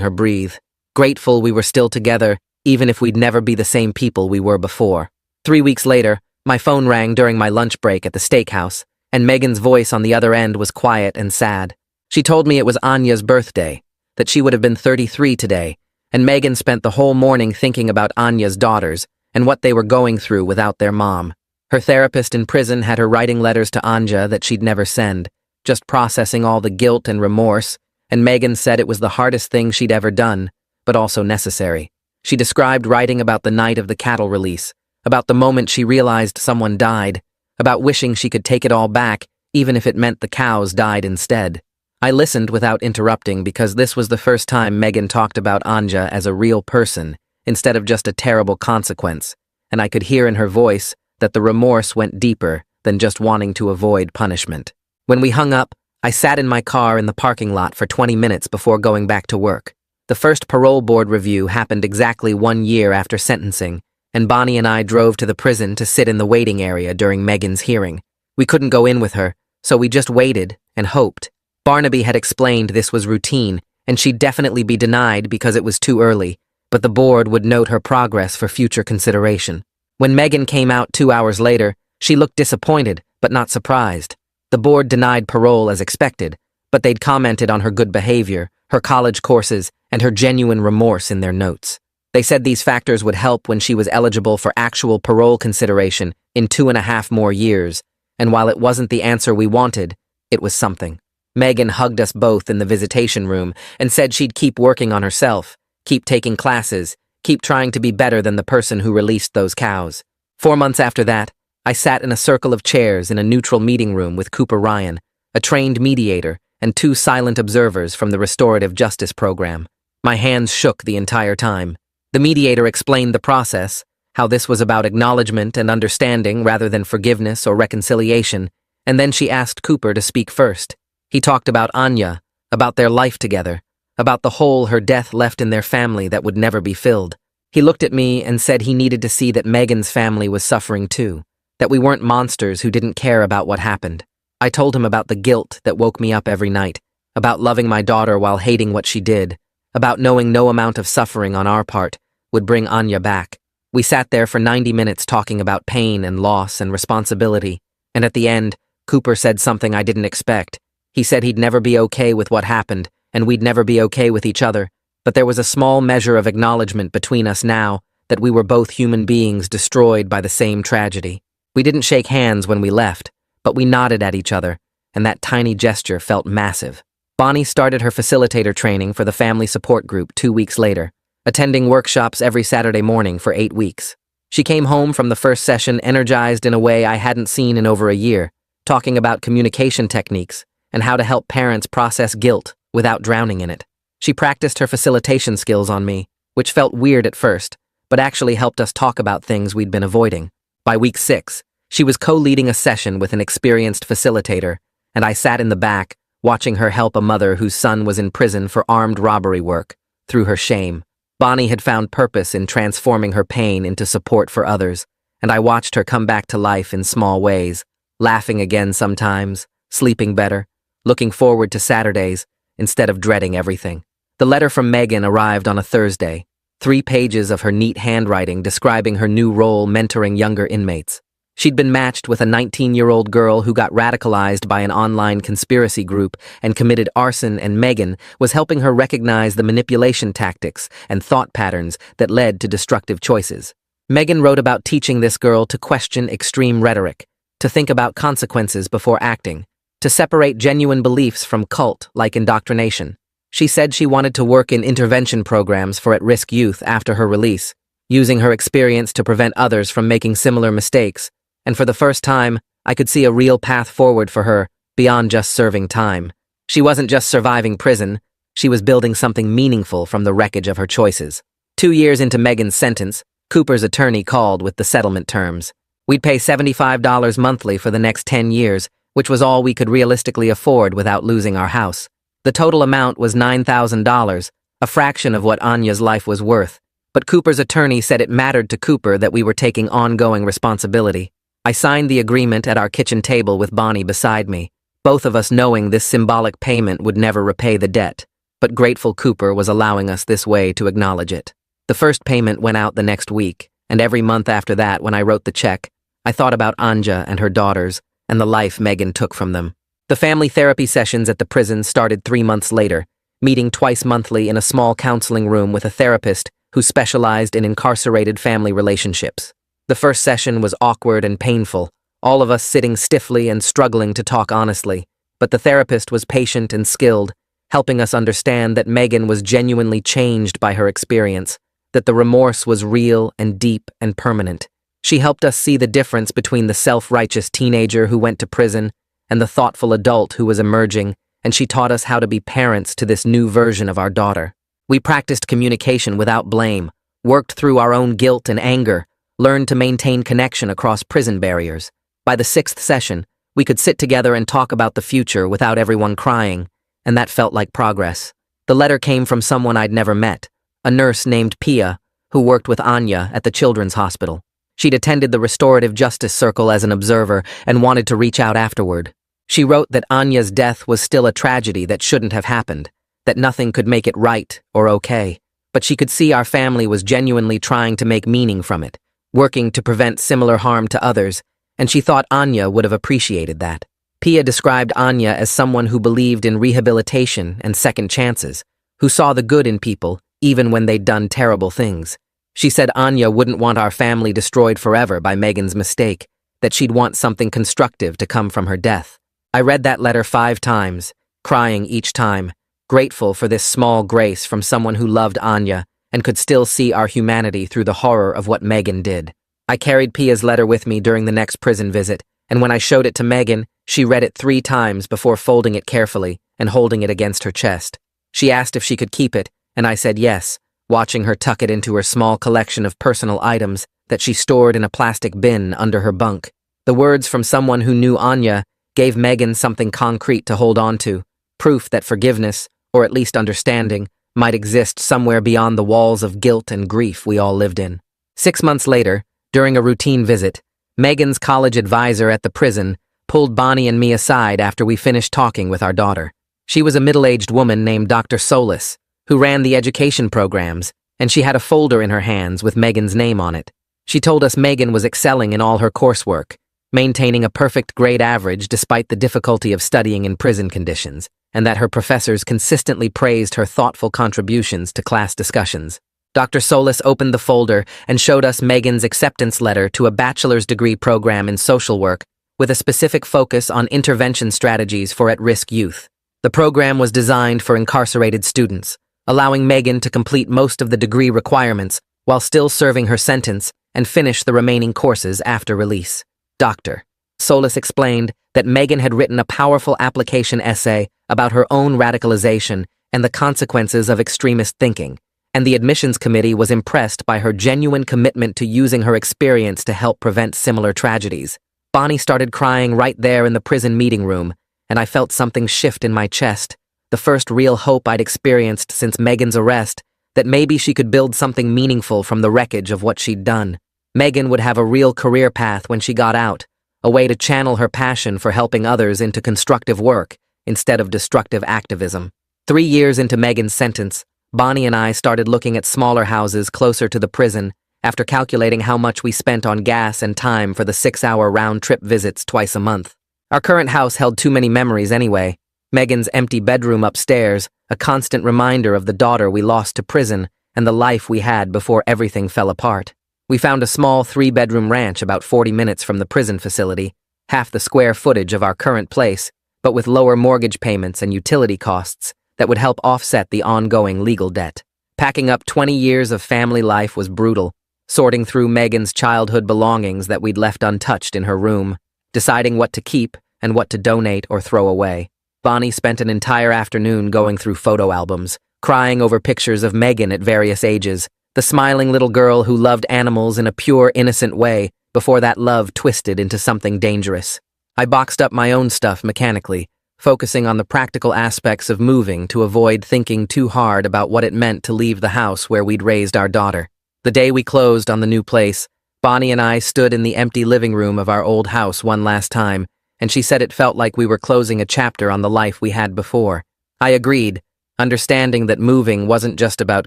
her breathe, grateful we were still together, even if we'd never be the same people we were before. 3 weeks later, my phone rang during my lunch break at the steakhouse, and Megan's voice on the other end was quiet and sad. She told me it was Anya's birthday, that she would have been 33 today, and Megan spent the whole morning thinking about Anya's daughters and what they were going through without their mom. Her therapist in prison had her writing letters to Anja that she'd never send, just processing all the guilt and remorse, and Megan said it was the hardest thing she'd ever done, but also necessary. She described writing about the night of the cattle release, about the moment she realized someone died, about wishing she could take it all back, even if it meant the cows died instead. I listened without interrupting because this was the first time Megan talked about Anja as a real person, instead of just a terrible consequence, and I could hear in her voice that the remorse went deeper than just wanting to avoid punishment. When we hung up, I sat in my car in the parking lot for 20 minutes before going back to work. The first parole board review happened exactly 1 year after sentencing, and Bonnie and I drove to the prison to sit in the waiting area during Megan's hearing. We couldn't go in with her, so we just waited and hoped. Barnaby had explained this was routine, and she'd definitely be denied because it was too early, but the board would note her progress for future consideration. When Megan came out 2 hours later, she looked disappointed, but not surprised. The board denied parole as expected, but they'd commented on her good behavior, her college courses, and her genuine remorse in their notes. They said these factors would help when she was eligible for actual parole consideration in 2.5 more years, and while it wasn't the answer we wanted, it was something. Megan hugged us both in the visitation room and said she'd keep working on herself, keep taking classes, keep trying to be better than the person who released those cows. 4 months after that, I sat in a circle of chairs in a neutral meeting room with Cooper Ryan, a trained mediator, and 2 silent observers from the Restorative Justice Program. My hands shook the entire time. The mediator explained the process, how this was about acknowledgement and understanding rather than forgiveness or reconciliation, and then she asked Cooper to speak first. He talked about Anya, about their life together, about the hole her death left in their family that would never be filled. He looked at me and said he needed to see that Megan's family was suffering too, that we weren't monsters who didn't care about what happened. I told him about the guilt that woke me up every night, about loving my daughter while hating what she did, about knowing no amount of suffering on our part would bring Anya back. We sat there for 90 minutes talking about pain and loss and responsibility, and at the end, Cooper said something I didn't expect. He said he'd never be okay with what happened, and we'd never be okay with each other, but there was a small measure of acknowledgement between us now that we were both human beings destroyed by the same tragedy. We didn't shake hands when we left, but we nodded at each other, and that tiny gesture felt massive. Bonnie started her facilitator training for the family support group 2 weeks later, attending workshops every Saturday morning for 8 weeks. She came home from the first session energized in a way I hadn't seen in over a year, talking about communication techniques and how to help parents process guilt without drowning in it. She practiced her facilitation skills on me, which felt weird at first, but actually helped us talk about things we'd been avoiding. By week 6, she was co-leading a session with an experienced facilitator, and I sat in the back, watching her help a mother whose son was in prison for armed robbery work, through her shame. Bonnie had found purpose in transforming her pain into support for others, and I watched her come back to life in small ways, laughing again sometimes, sleeping better, looking forward to Saturdays instead of dreading everything. The letter from Megan arrived on a Thursday, 3 pages of her neat handwriting describing her new role mentoring younger inmates. She'd been matched with a 19-year-old girl who got radicalized by an online conspiracy group and committed arson, and Megan was helping her recognize the manipulation tactics and thought patterns that led to destructive choices. Megan wrote about teaching this girl to question extreme rhetoric, to think about consequences before acting, to separate genuine beliefs from cult-like indoctrination. She said she wanted to work in intervention programs for at-risk youth after her release, using her experience to prevent others from making similar mistakes. And for the first time, I could see a real path forward for her, beyond just serving time. She wasn't just surviving prison, she was building something meaningful from the wreckage of her choices. 2 years into Megan's sentence, Cooper's attorney called with the settlement terms. We'd pay $75 monthly for the next 10 years, which was all we could realistically afford without losing our house. The total amount was $9,000, a fraction of what Anya's life was worth. But Cooper's attorney said it mattered to Cooper that we were taking ongoing responsibility. I signed the agreement at our kitchen table with Bonnie beside me, both of us knowing this symbolic payment would never repay the debt, but grateful Cooper was allowing us this way to acknowledge it. The first payment went out the next week, and every month after that when I wrote the check, I thought about Anja and her daughters and the life Megan took from them. The family therapy sessions at the prison started 3 months later, meeting twice monthly in a small counseling room with a therapist who specialized in incarcerated family relationships. The first session was awkward and painful, all of us sitting stiffly and struggling to talk honestly, but the therapist was patient and skilled, helping us understand that Megan was genuinely changed by her experience, that the remorse was real and deep and permanent. She helped us see the difference between the self-righteous teenager who went to prison and the thoughtful adult who was emerging, and she taught us how to be parents to this new version of our daughter. We practiced communication without blame, worked through our own guilt and anger, learned to maintain connection across prison barriers. By the 6th session, we could sit together and talk about the future without everyone crying, and that felt like progress. The letter came from someone I'd never met, a nurse named Pia, who worked with Anya at the Children's Hospital. She'd attended the Restorative Justice Circle as an observer and wanted to reach out afterward. She wrote that Anya's death was still a tragedy that shouldn't have happened, that nothing could make it right or okay, but she could see our family was genuinely trying to make meaning from it, working to prevent similar harm to others, and she thought Anya would have appreciated that. Pia described Anya as someone who believed in rehabilitation and second chances, who saw the good in people even when they'd done terrible things. She said Anya wouldn't want our family destroyed forever by Megan's mistake, that she'd want something constructive to come from her death. I read that letter 5 times, crying each time, grateful for this small grace from someone who loved Anya and could still see our humanity through the horror of what Megan did. I carried Pia's letter with me during the next prison visit, and when I showed it to Megan, she read it 3 times before folding it carefully and holding it against her chest. She asked if she could keep it, and I said yes, watching her tuck it into her small collection of personal items that she stored in a plastic bin under her bunk. The words from someone who knew Anya gave Megan something concrete to hold on to, proof that forgiveness, or at least understanding, might exist somewhere beyond the walls of guilt and grief we all lived in. 6 months later, during a routine visit, Megan's college advisor at the prison pulled Bonnie and me aside after we finished talking with our daughter. She was a middle-aged woman named Dr. Solis, who ran the education programs, and she had a folder in her hands with Megan's name on it. She told us Megan was excelling in all her coursework, maintaining a perfect grade average despite the difficulty of studying in prison conditions, and that her professors consistently praised her thoughtful contributions to class discussions. Dr. Solis opened the folder and showed us Megan's acceptance letter to a bachelor's degree program in social work with a specific focus on intervention strategies for at-risk youth. The program was designed for incarcerated students, allowing Megan to complete most of the degree requirements while still serving her sentence and finish the remaining courses after release. Dr. Solis explained that Megan had written a powerful application essay about her own radicalization and the consequences of extremist thinking, and the admissions committee was impressed by her genuine commitment to using her experience to help prevent similar tragedies. Bonnie started crying right there in the prison meeting room, and I felt something shift in my chest, the first real hope I'd experienced since Megan's arrest, that maybe she could build something meaningful from the wreckage of what she'd done. Megan would have a real career path when she got out, a way to channel her passion for helping others into constructive work instead of destructive activism. 3 years into Megan's sentence, Bonnie and I started looking at smaller houses closer to the prison after calculating how much we spent on gas and time for the 6-hour round-trip visits twice a month. Our current house held too many memories anyway. Megan's empty bedroom upstairs, a constant reminder of the daughter we lost to prison and the life we had before everything fell apart. We found a small 3-bedroom ranch about 40 minutes from the prison facility, half the square footage of our current place, but with lower mortgage payments and utility costs that would help offset the ongoing legal debt. Packing up 20 years of family life was brutal, sorting through Megan's childhood belongings that we'd left untouched in her room, deciding what to keep and what to donate or throw away. Bonnie spent an entire afternoon going through photo albums, crying over pictures of Megan at various ages, the smiling little girl who loved animals in a pure, innocent way before that love twisted into something dangerous. I boxed up my own stuff mechanically, focusing on the practical aspects of moving to avoid thinking too hard about what it meant to leave the house where we'd raised our daughter. The day we closed on the new place, Bonnie and I stood in the empty living room of our old house one last time, and she said it felt like we were closing a chapter on the life we had before. I agreed, understanding that moving wasn't just about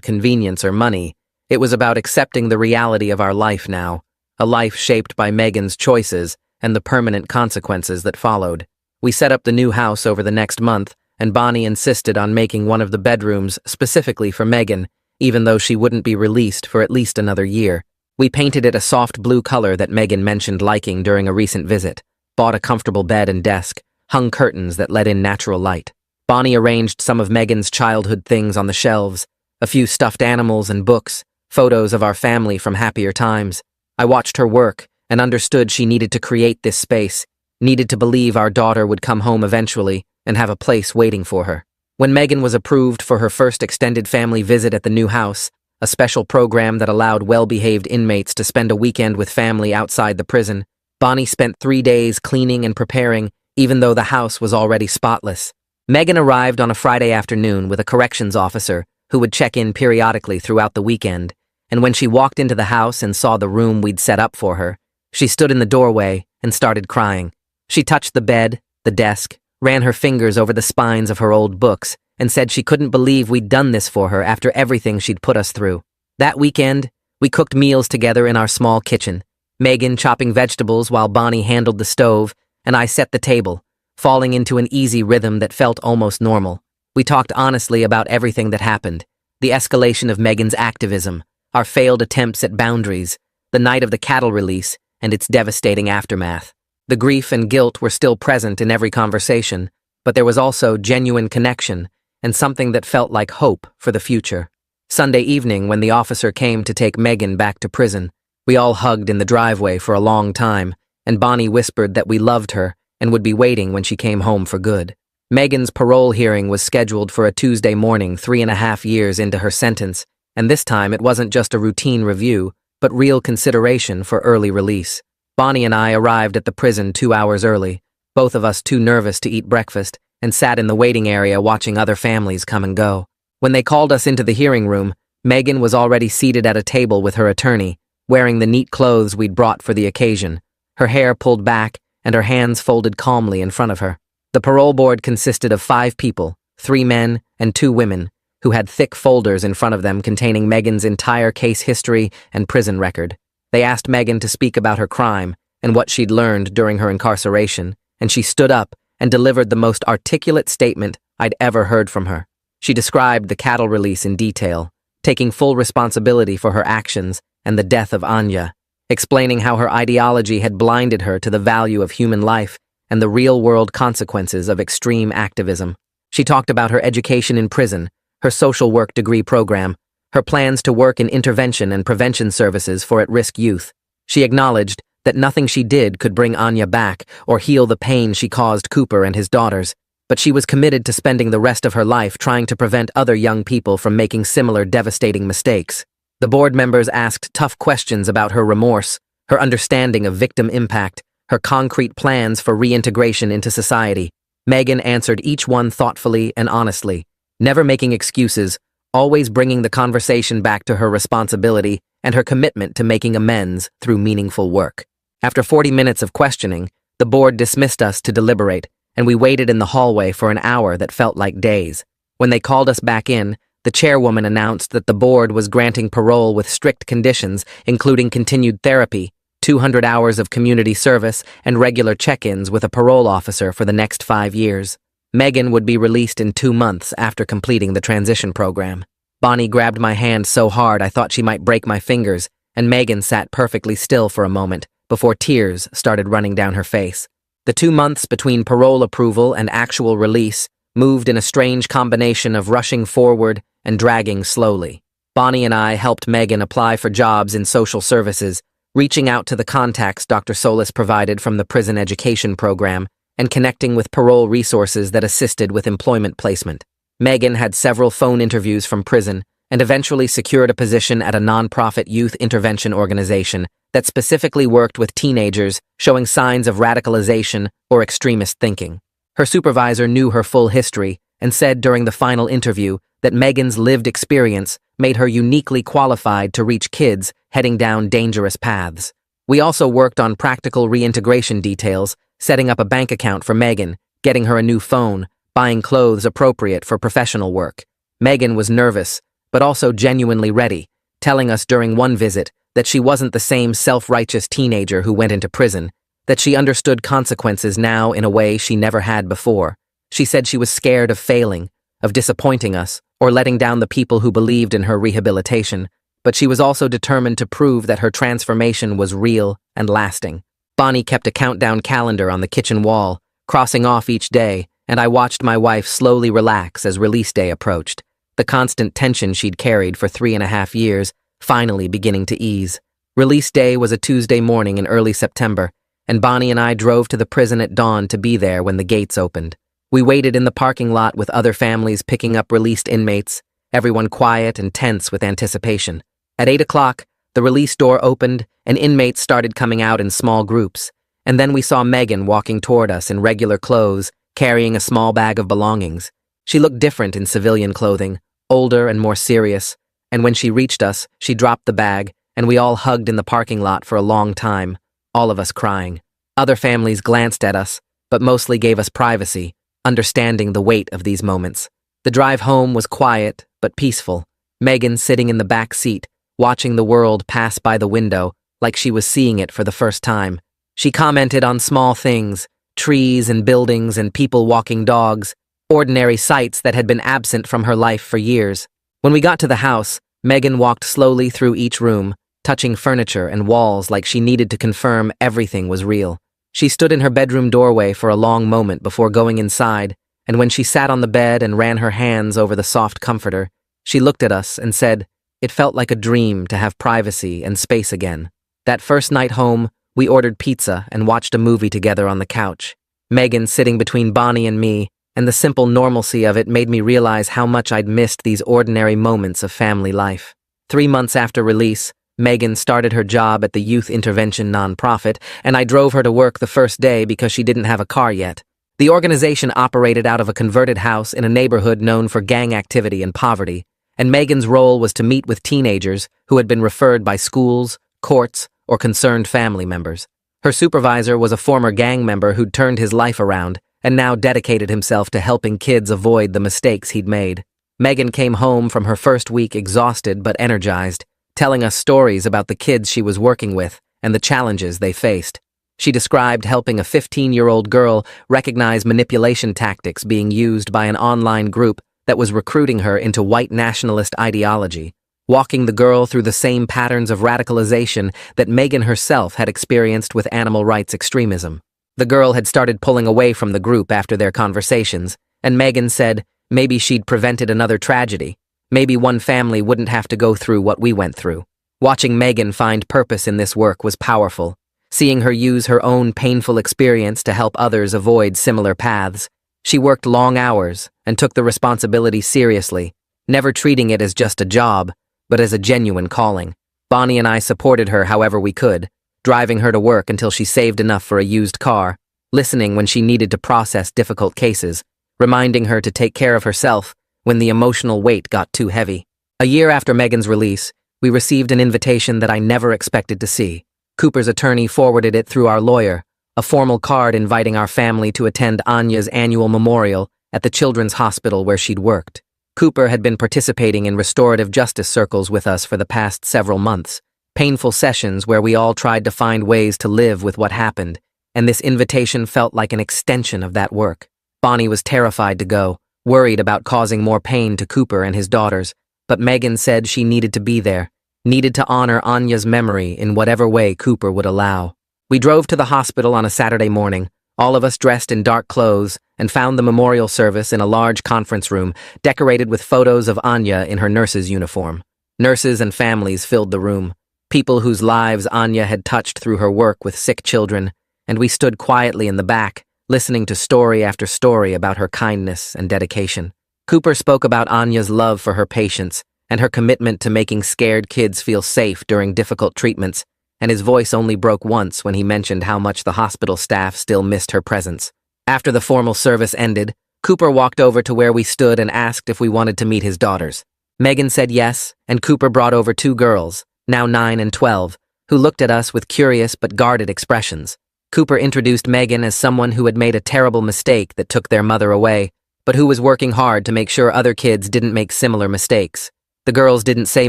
convenience or money. It was about accepting the reality of our life now, a life shaped by Megan's choices and the permanent consequences that followed. We set up the new house over the next month, and Bonnie insisted on making one of the bedrooms specifically for Megan, even though she wouldn't be released for at least another year. We painted it a soft blue color that Megan mentioned liking during a recent visit, bought a comfortable bed and desk, hung curtains that let in natural light. Bonnie arranged some of Megan's childhood things on the shelves, a few stuffed animals and books, photos of our family from happier times. I watched her work and understood she needed to create this space, needed to believe our daughter would come home eventually and have a place waiting for her. When Megan was approved for her first extended family visit at the new house, a special program that allowed well-behaved inmates to spend a weekend with family outside the prison, Bonnie spent 3 days cleaning and preparing, even though the house was already spotless. Megan arrived on a Friday afternoon with a corrections officer who would check in periodically throughout the weekend, and when she walked into the house and saw the room we'd set up for her, she stood in the doorway and started crying. She touched the bed, the desk, ran her fingers over the spines of her old books, and said she couldn't believe we'd done this for her after everything she'd put us through. That weekend, we cooked meals together in our small kitchen, Megan chopping vegetables while Bonnie handled the stove, and I set the table, falling into an easy rhythm that felt almost normal. We talked honestly about everything that happened, the escalation of Megan's activism, our failed attempts at boundaries, the night of the cattle release, and its devastating aftermath. The grief and guilt were still present in every conversation, but there was also genuine connection and something that felt like hope for the future. Sunday evening, when the officer came to take Megan back to prison, we all hugged in the driveway for a long time, and Bonnie whispered that we loved her and would be waiting when she came home for good. Megan's parole hearing was scheduled for a Tuesday morning 3.5 years into her sentence, and this time it wasn't just a routine review, but real consideration for early release. Bonnie and I arrived at the prison 2 hours early, both of us too nervous to eat breakfast, and sat in the waiting area watching other families come and go. When they called us into the hearing room, Megan was already seated at a table with her attorney, wearing the neat clothes we'd brought for the occasion, her hair pulled back and her hands folded calmly in front of her. The parole board consisted of 5 people, 3 men and 2 women, who had thick folders in front of them containing Megan's entire case history and prison record. They asked Megan to speak about her crime and what she'd learned during her incarceration, and she stood up and delivered the most articulate statement I'd ever heard from her. She described the cattle release in detail, taking full responsibility for her actions and the death of Anya, explaining how her ideology had blinded her to the value of human life and the real-world consequences of extreme activism. She talked about her education in prison, her social work degree program, her plans to work in intervention and prevention services for at-risk youth. She acknowledged that nothing she did could bring Anya back or heal the pain she caused Cooper and his daughters, but she was committed to spending the rest of her life trying to prevent other young people from making similar devastating mistakes. The board members asked tough questions about her remorse, her understanding of victim impact, her concrete plans for reintegration into society. Megan answered each one thoughtfully and honestly, never making excuses, always bringing the conversation back to her responsibility and her commitment to making amends through meaningful work. After 40 minutes of questioning, the board dismissed us to deliberate, and we waited in the hallway for an hour that felt like days. When they called us back in, the chairwoman announced that the board was granting parole with strict conditions, including continued therapy, 200 hours of community service, and regular check-ins with a parole officer for the next 5 years. Megan would be released in 2 months after completing the transition program. Bonnie grabbed my hand so hard I thought she might break my fingers, and Megan sat perfectly still for a moment before tears started running down her face. The 2 months between parole approval and actual release moved in a strange combination of rushing forward and dragging slowly. Bonnie and I helped Megan apply for jobs in social services, reaching out to the contacts Dr. Solis provided from the prison education program and connecting with parole resources that assisted with employment placement. Megan had several phone interviews from prison and eventually secured a position at a nonprofit youth intervention organization that specifically worked with teenagers showing signs of radicalization or extremist thinking. Her supervisor knew her full history and said during the final interview that Megan's lived experience made her uniquely qualified to reach kids heading down dangerous paths. We also worked on practical reintegration details, setting up a bank account for Megan, getting her a new phone, buying clothes appropriate for professional work. Megan was nervous, but also genuinely ready, telling us during one visit that she wasn't the same self-righteous teenager who went into prison, that she understood consequences now in a way she never had before. She said she was scared of failing, of disappointing us, or letting down the people who believed in her rehabilitation, but she was also determined to prove that her transformation was real and lasting. Bonnie kept a countdown calendar on the kitchen wall, crossing off each day, and I watched my wife slowly relax as release day approached, the constant tension she'd carried for 3.5 years finally beginning to ease. Release day was a Tuesday morning in early September, and Bonnie and I drove to the prison at dawn to be there when the gates opened. We waited in the parking lot with other families picking up released inmates, everyone quiet and tense with anticipation. At 8 o'clock, the release door opened and inmates started coming out in small groups, and then we saw Megan walking toward us in regular clothes, carrying a small bag of belongings. She looked different in civilian clothing, older and more serious, and when she reached us, she dropped the bag, and we all hugged in the parking lot for a long time, all of us crying. Other families glanced at us, but mostly gave us privacy, understanding the weight of these moments. The drive home was quiet, but peaceful. Megan sitting in the back seat, watching the world pass by the window, like she was seeing it for the first time. She commented on small things, trees and buildings and people walking dogs, ordinary sights that had been absent from her life for years. When we got to the house, Megan walked slowly through each room, touching furniture and walls like she needed to confirm everything was real. She stood in her bedroom doorway for a long moment before going inside, and when she sat on the bed and ran her hands over the soft comforter, she looked at us and said, "It felt like a dream to have privacy and space again." That first night home, we ordered pizza and watched a movie together on the couch. Megan sitting between Bonnie and me, and the simple normalcy of it made me realize how much I'd missed these ordinary moments of family life. 3 months after release, Megan started her job at the youth intervention nonprofit, and I drove her to work the first day because she didn't have a car yet. The organization operated out of a converted house in a neighborhood known for gang activity and poverty, and Megan's role was to meet with teenagers who had been referred by schools, courts, or concerned family members. Her supervisor was a former gang member who'd turned his life around and now dedicated himself to helping kids avoid the mistakes he'd made. Megan came home from her first week exhausted but energized, telling us stories about the kids she was working with and the challenges they faced. She described helping a 15-year-old girl recognize manipulation tactics being used by an online group that was recruiting her into white nationalist ideology, walking the girl through the same patterns of radicalization that Megan herself had experienced with animal rights extremism. The girl had started pulling away from the group after their conversations, and Megan said maybe she'd prevented another tragedy. Maybe one family wouldn't have to go through what we went through. Watching Megan find purpose in this work was powerful. Seeing her use her own painful experience to help others avoid similar paths, she worked long hours and took the responsibility seriously, never treating it as just a job, but as a genuine calling. Bonnie and I supported her however we could, driving her to work until she saved enough for a used car, listening when she needed to process difficult cases, reminding her to take care of herself when the emotional weight got too heavy. A year after Megan's release, we received an invitation that I never expected to see. Cooper's attorney forwarded it through our lawyer, a formal card inviting our family to attend Anya's annual memorial at the children's hospital where she'd worked. Cooper had been participating in restorative justice circles with us for the past several months, painful sessions where we all tried to find ways to live with what happened, and this invitation felt like an extension of that work. Bonnie was terrified to go, worried about causing more pain to Cooper and his daughters, but Megan said she needed to be there, needed to honor Anya's memory in whatever way Cooper would allow. We drove to the hospital on a Saturday morning, all of us dressed in dark clothes, and found the memorial service in a large conference room decorated with photos of Anya in her nurse's uniform. Nurses and families filled the room, people whose lives Anya had touched through her work with sick children, and we stood quietly in the back, listening to story after story about her kindness and dedication. Cooper spoke about Anya's love for her patients and her commitment to making scared kids feel safe during difficult treatments, and his voice only broke once when he mentioned how much the hospital staff still missed her presence. After the formal service ended, Cooper walked over to where we stood and asked if we wanted to meet his daughters. Megan said yes, and Cooper brought over 2 girls, now 9 and 12, who looked at us with curious but guarded expressions. Cooper introduced Megan as someone who had made a terrible mistake that took their mother away, but who was working hard to make sure other kids didn't make similar mistakes. The girls didn't say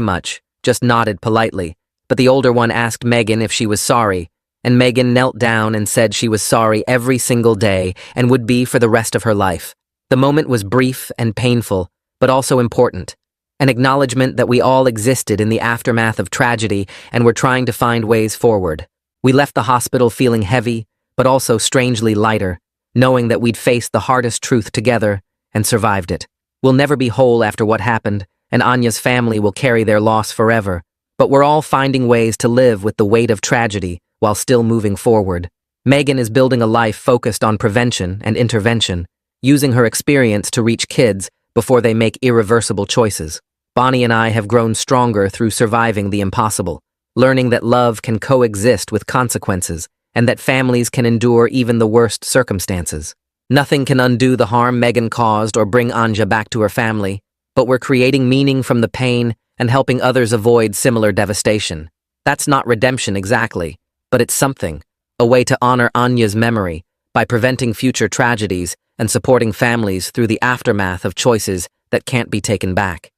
much, just nodded politely, but the older one asked Megan if she was sorry, and Megan knelt down and said she was sorry every single day and would be for the rest of her life. The moment was brief and painful, but also important. An acknowledgement that we all existed in the aftermath of tragedy and were trying to find ways forward. We left the hospital feeling heavy, but also strangely lighter, knowing that we'd faced the hardest truth together and survived it. We'll never be whole after what happened, and Anya's family will carry their loss forever, but we're all finding ways to live with the weight of tragedy while still moving forward. Megan is building a life focused on prevention and intervention, using her experience to reach kids before they make irreversible choices. Bonnie and I have grown stronger through surviving the impossible, learning that love can coexist with consequences and that families can endure even the worst circumstances. Nothing can undo the harm Megan caused or bring Anya back to her family, but we're creating meaning from the pain and helping others avoid similar devastation. That's not redemption exactly, but it's something, a way to honor Anya's memory by preventing future tragedies and supporting families through the aftermath of choices that can't be taken back.